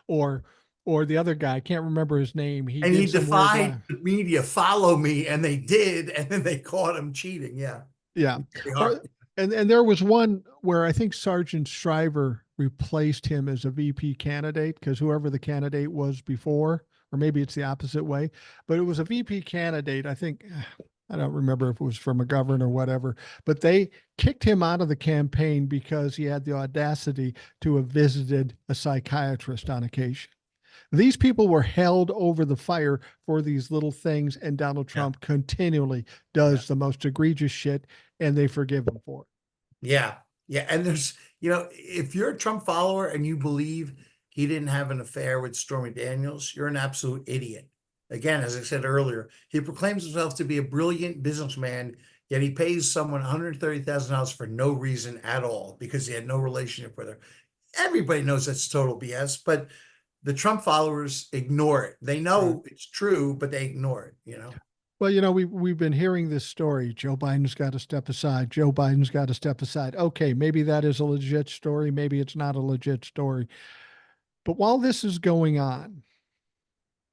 or the other guy, I can't remember his name. He And he did some weird lie. defied the media, follow me, and they did, and then they caught him cheating. Yeah. Yeah. Very hard. Or and there was one where I think Sergeant Shriver replaced him as a VP candidate because whoever the candidate was before, or maybe it's the opposite way, but it was a VP candidate. I think I don't remember if it was from a governor or whatever, but they kicked him out of the campaign because he had the audacity to have visited a psychiatrist on occasion. These people were held over the fire for these little things, and Donald Yeah. Trump continually Yeah. does the most egregious shit, and they forgive him for it. Yeah. Yeah. And there's, if you're a Trump follower and you believe he didn't have an affair with Stormy Daniels, you're an absolute idiot. Again, as I said earlier, he proclaims himself to be a brilliant businessman, yet he pays someone $130,000 for no reason at all because he had no relationship with her. Everybody knows that's total BS, but the Trump followers ignore it. They know it's true, but they ignore it. Well, we've been hearing this story. Joe Biden's got to step aside. Joe Biden's got to step aside. Okay, maybe that is a legit story. Maybe it's not a legit story. But while this is going on,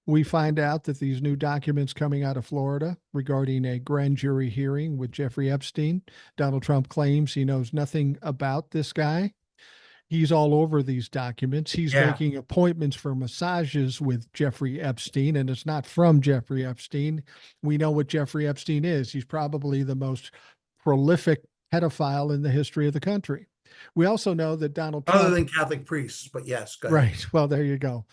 we find out that these new documents coming out of Florida regarding a grand jury hearing with Jeffrey Epstein. Donald Trump claims he knows nothing about this guy. He's all over these documents. He's Yeah. making appointments for massages with Jeffrey Epstein, and it's not from Jeffrey Epstein. We know what Jeffrey Epstein is. He's probably the most prolific pedophile in the history of the country. We also know that Donald Trump, Other than Catholic priests, but yes, go ahead. right? Well, there you go.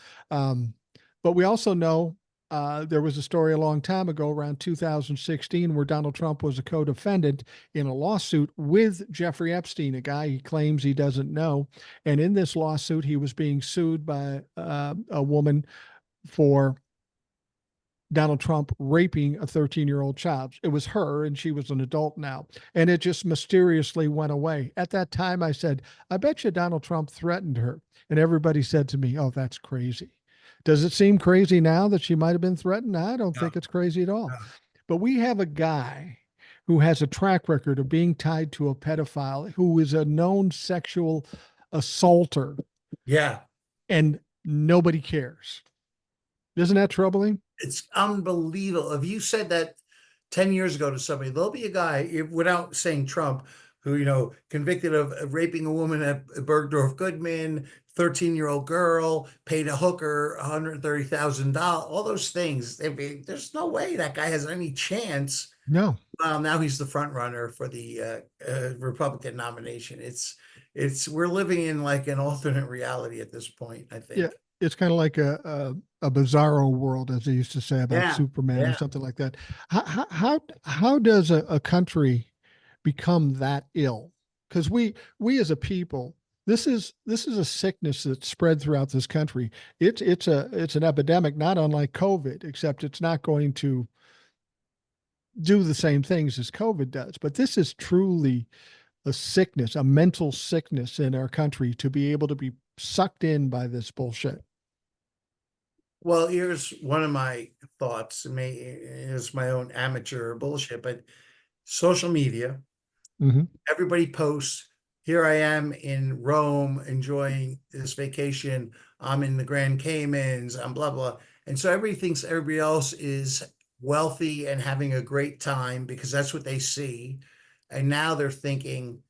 But we also know there was a story a long time ago, around 2016, where Donald Trump was a co-defendant in a lawsuit with Jeffrey Epstein, a guy he claims he doesn't know. And in this lawsuit, he was being sued by a woman for Donald Trump raping a 13-year-old child. It was her, and she was an adult now. And it just mysteriously went away. At that time, I said, I bet you Donald Trump threatened her. And everybody said to me, oh, that's crazy. Does it seem crazy now that she might have been threatened? I don't No, think it's crazy at all. no. But we have a guy who has a track record of being tied to a pedophile, who is a known sexual assaulter, Yeah. and nobody cares. Isn't that troubling? It's unbelievable. If you said that 10 years ago to somebody, there'll be a guy, without saying Trump, who, convicted of raping a woman at Bergdorf Goodman, 13-year-old girl, paid a hooker $130,000, all those things. I mean, there's no way that guy has any chance. No. Well, now he's the front runner for the Republican nomination. We're living in like an alternate reality at this point, I Yeah. think. It's kind of like a bizarro world, as they used to say about Yeah, Superman or yeah. something like that. How does a country become that ill? Because we as a people, this is a sickness that's spread throughout this country. It's an epidemic, not unlike COVID, except it's not going to do the same things as COVID does. But this is truly a sickness, a mental sickness in our country to be able to be sucked in by this bullshit. Well, here's one of my thoughts. It's my own amateur bullshit, but social media, Hmm. everybody posts, here I am in Rome enjoying this vacation. I'm in the Grand Caymans, I'm blah, blah. And so everybody thinks everybody else is wealthy and having a great time because that's what they see. And now they're thinking,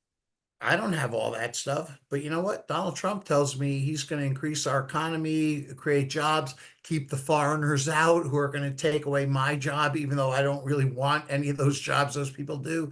I don't have all that stuff, but you know what? Donald Trump tells me he's going to increase our economy, create jobs, keep the foreigners out who are going to take away my job, even though I don't really want any of those jobs those people do.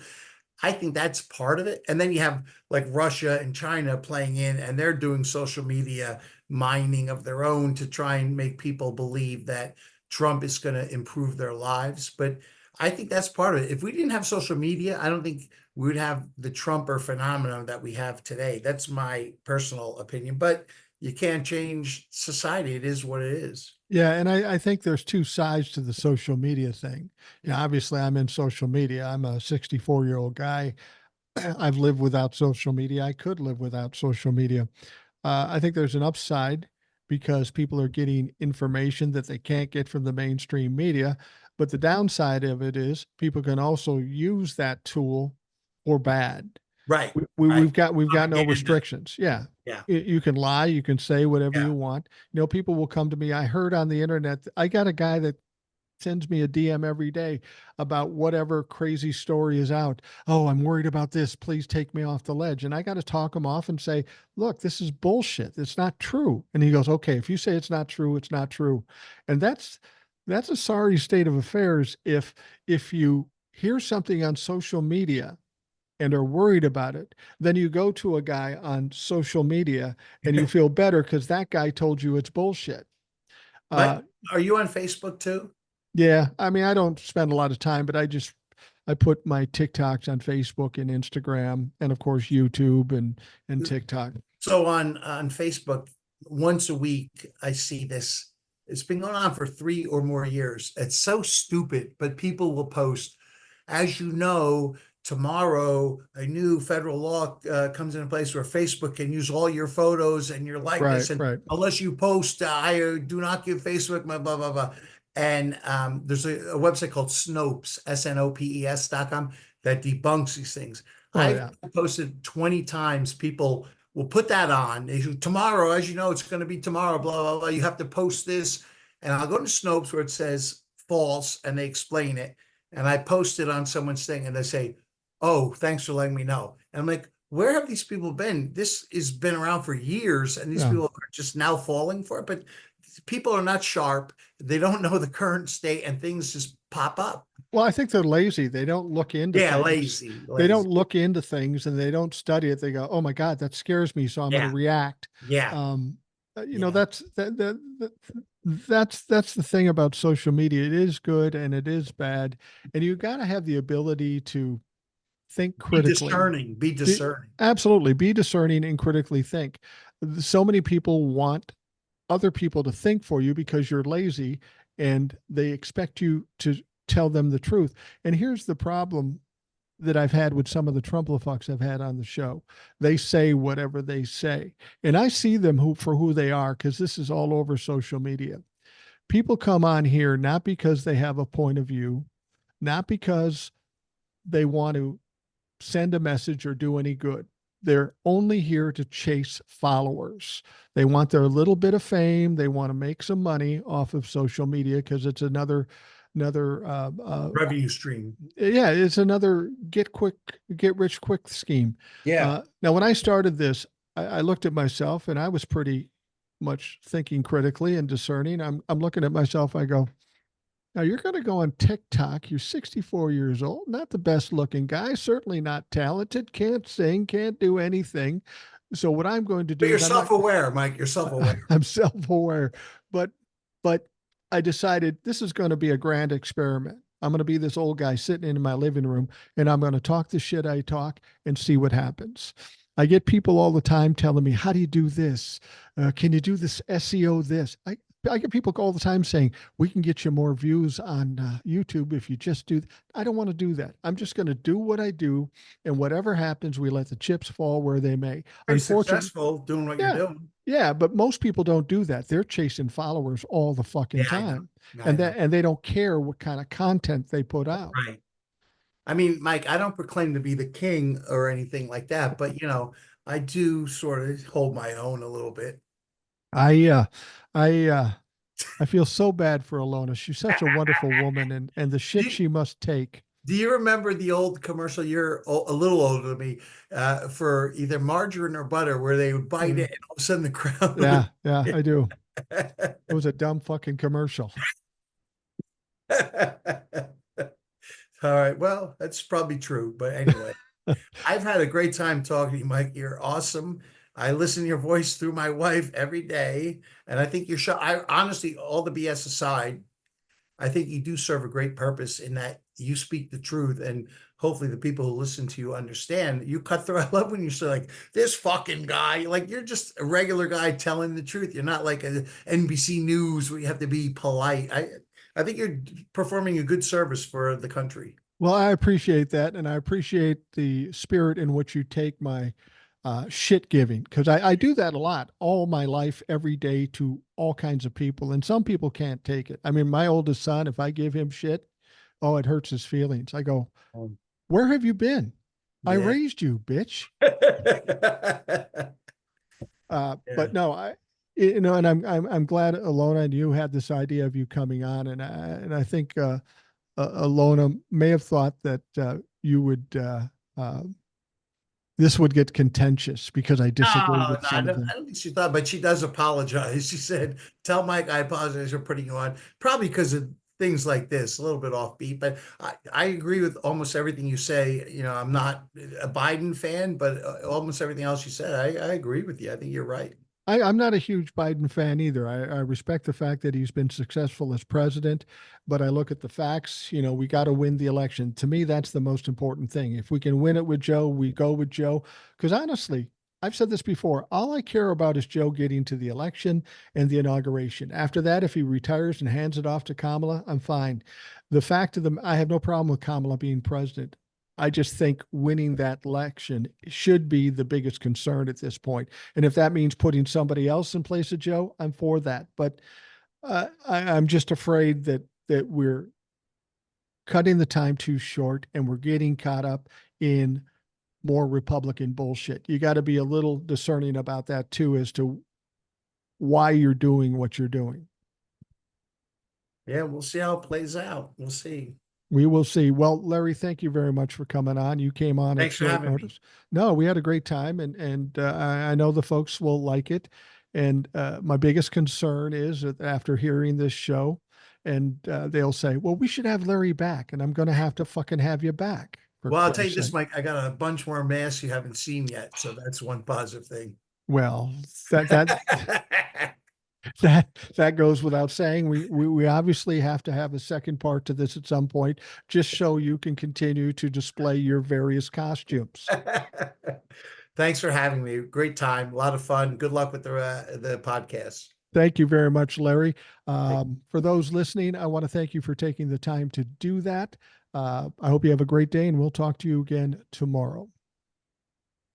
I think that's part of it. And then you have like Russia and China playing in, and they're doing social media mining of their own to try and make people believe that Trump is going to improve their lives. But I think that's part of it. If we didn't have social media, I don't think we would have the Trumper phenomenon that we have today. That's my personal opinion. But you can't change society. It is what it is. Yeah, and I think there's two sides to the social media thing. Obviously I'm in social media. I'm a 64-year-old guy. I've lived without social media. I could live without social media. I think there's an upside because people are getting information that they can't get from the mainstream media. But the downside of it is people can also use that tool for bad. Right. We've Right. got no Propaganda. restrictions. Yeah. Yeah. You can lie, you can say whatever Yeah. you want. People will come to me. I heard on the internet, I got a guy that sends me a DM every day about whatever crazy story is out. Oh, I'm worried about this. Please take me off the ledge. And I got to talk him off and say, look, this is bullshit. It's not true. And he goes, okay, if you say it's not true, it's not true. And that's a sorry state of affairs if you hear something on social media and are worried about it, then you go to a guy on social media and you feel better because that guy told you it's bullshit. Uh, But are you on Facebook too? yeah, I mean, I don't spend a lot of time, but I put my TikToks on Facebook and Instagram, and of course YouTube and TikTok. So on Facebook, once a week, I see this. It's been going on for 3 or more years. It's so stupid, but people will post, as you know, tomorrow a new federal law comes into place where Facebook can use all your photos and your Right, likeness, and right. unless you post, I do not give Facebook my blah blah blah. And there's a website called Snopes, snopes.com, that debunks these things. Oh I've yeah. posted 20 times. People will put that on. They say, tomorrow, as you know, it's going to be tomorrow, blah, blah, blah. You have to post this. And I'll go to Snopes where it says false and they explain it. And I post it on someone's thing and they say, oh, thanks for letting me know. And I'm like, where have these people been? This has been around for years and these Yeah. people are just now falling for it. But people are not sharp. They don't know the current state and things just pop up. Well, I think they're lazy. They don't look into Yeah, things. lazy, They don't lazy. look into things and they don't study it. They go, "Oh my God, that scares me, so I'm going to Yeah, react." yeah, Um, yeah. that's the thing about social media. It is good and it is bad, and you got to have the ability to think Be critically. discerning, be Be, discerning. absolutely, be discerning and critically think. So many people want other people to think for you because you're lazy and they expect you to tell them the truth. And here's the problem that I've had with some of the Trumplefucks I've had on the show. They say whatever they say. And I see them for who they are because this is all over social media. People come on here not because they have a point of view, not because they want to send a message or do any good. They're only here to chase followers. They want their little bit of fame. They want to make some money off of social media because it's another Revenue stream. yeah, it's another get rich quick scheme. Yeah. Now, when I started this, I looked at myself and I was pretty much thinking critically and discerning. I'm looking at myself. I go, now you're going to go on TikTok. You're 64 years old, not the best looking guy, certainly not talented, can't sing, can't do anything. So what I'm going to But do you're is I'm not. self-aware, Mike. You're self-aware. I'm self-aware, but but I decided this is going to be a grand experiment. I'm going to be this old guy sitting in my living room and I'm going to talk the shit I talk and see what happens. I get people all the time telling me, how do you do this? Can you do this SEO this? I get people all the time saying, we can get you more views on YouTube if you just do. I don't want to do that. I'm just going to do what I do. And whatever happens, we let the chips fall where they may. Very Unfortunately, successful doing what you're yeah. doing. Yeah, but most people don't do that. They're chasing followers all the fucking Yeah, I know. time. I know. And they don't care what kind of content they put out. Right. I mean, Mike, I don't proclaim to be the king or anything like that, but I do sort of hold my own a little bit. I uh I feel so bad for Ilona. She's such a wonderful woman and the Do shit you, she must take. do you remember the old commercial? You're a little older than me, for either margarine or butter, where they would bite Mm. it and all of a sudden the crowd Yeah, would. yeah, I do. It was a dumb fucking commercial. All right. Well, that's probably true. But anyway, I've had a great time talking to you, Mike. You're awesome. I listen to your voice through my wife every day. And I think you're I honestly, all the BS aside, I think you do serve a great purpose in that you speak the truth. And hopefully the people who listen to you understand. You cut through. I love when you say, like, this fucking guy, like you're just a regular guy telling the truth. You're not like a NBC News where you have to be polite. I think you're performing a good service for the country. Well, I appreciate that, and I appreciate the spirit in which you take my shit giving, because I do that a lot all my life, every day, to all kinds of people, and some people can't take it. I mean, my oldest son, if I give him shit, oh, it hurts his feelings. I go, Um, where have you been? I yeah. raised you, bitch. Yeah. But no, and I'm glad Alona and you had this idea of you coming on, and I think Ilona may have thought that you would uh, this would get contentious because I disagree No, with no, some of I them. don't think she thought, but she does apologize. She said, "Tell Mike I apologize for putting you on." Probably because of things like this, a little bit offbeat. But I agree with almost everything you say. I'm not a Biden fan, but almost everything else you said, I agree with you. I think you're right. I'm not a huge Biden fan either. I respect the fact that he's been successful as president, but I look at the facts. We got to win the election. To me, that's the most important thing. If we can win it with Joe, we go with Joe. Because honestly, I've said this before. All I care about is Joe getting to the election and the inauguration. After that, if he retires and hands it off to Kamala, I'm fine. The fact of the, I have no problem with Kamala being president. I just think winning that election should be the biggest concern at this point. And if that means putting somebody else in place of Joe, I'm for that. But I'm just afraid that we're cutting the time too short and we're getting caught up in more Republican bullshit. You got to be a little discerning about that too, as to why you're doing what you're doing. Yeah, we'll see how it plays out. We'll see. We will see. Well, Larry, thank you very much for coming on. You came on at Thanks for short having me. notice. No, we had a great time, and I know the folks will like it. And my biggest concern is that after hearing this show, and they'll say, "Well, we should have Larry back," and I'm going to have to fucking have you back, for Well, I'll tell you Christ's this, sake. Mike, I got a bunch more masks you haven't seen yet, so that's one positive thing. Well, that that goes without saying. We obviously have to have a second part to this at some point, just so you can continue to display your various costumes. Thanks for having me. Great time, a lot of fun. Good luck with the podcast. Thank you very much, Larry. For those listening, I want to thank you for taking the time to do that. I hope you have a great day, and we'll talk to you again tomorrow.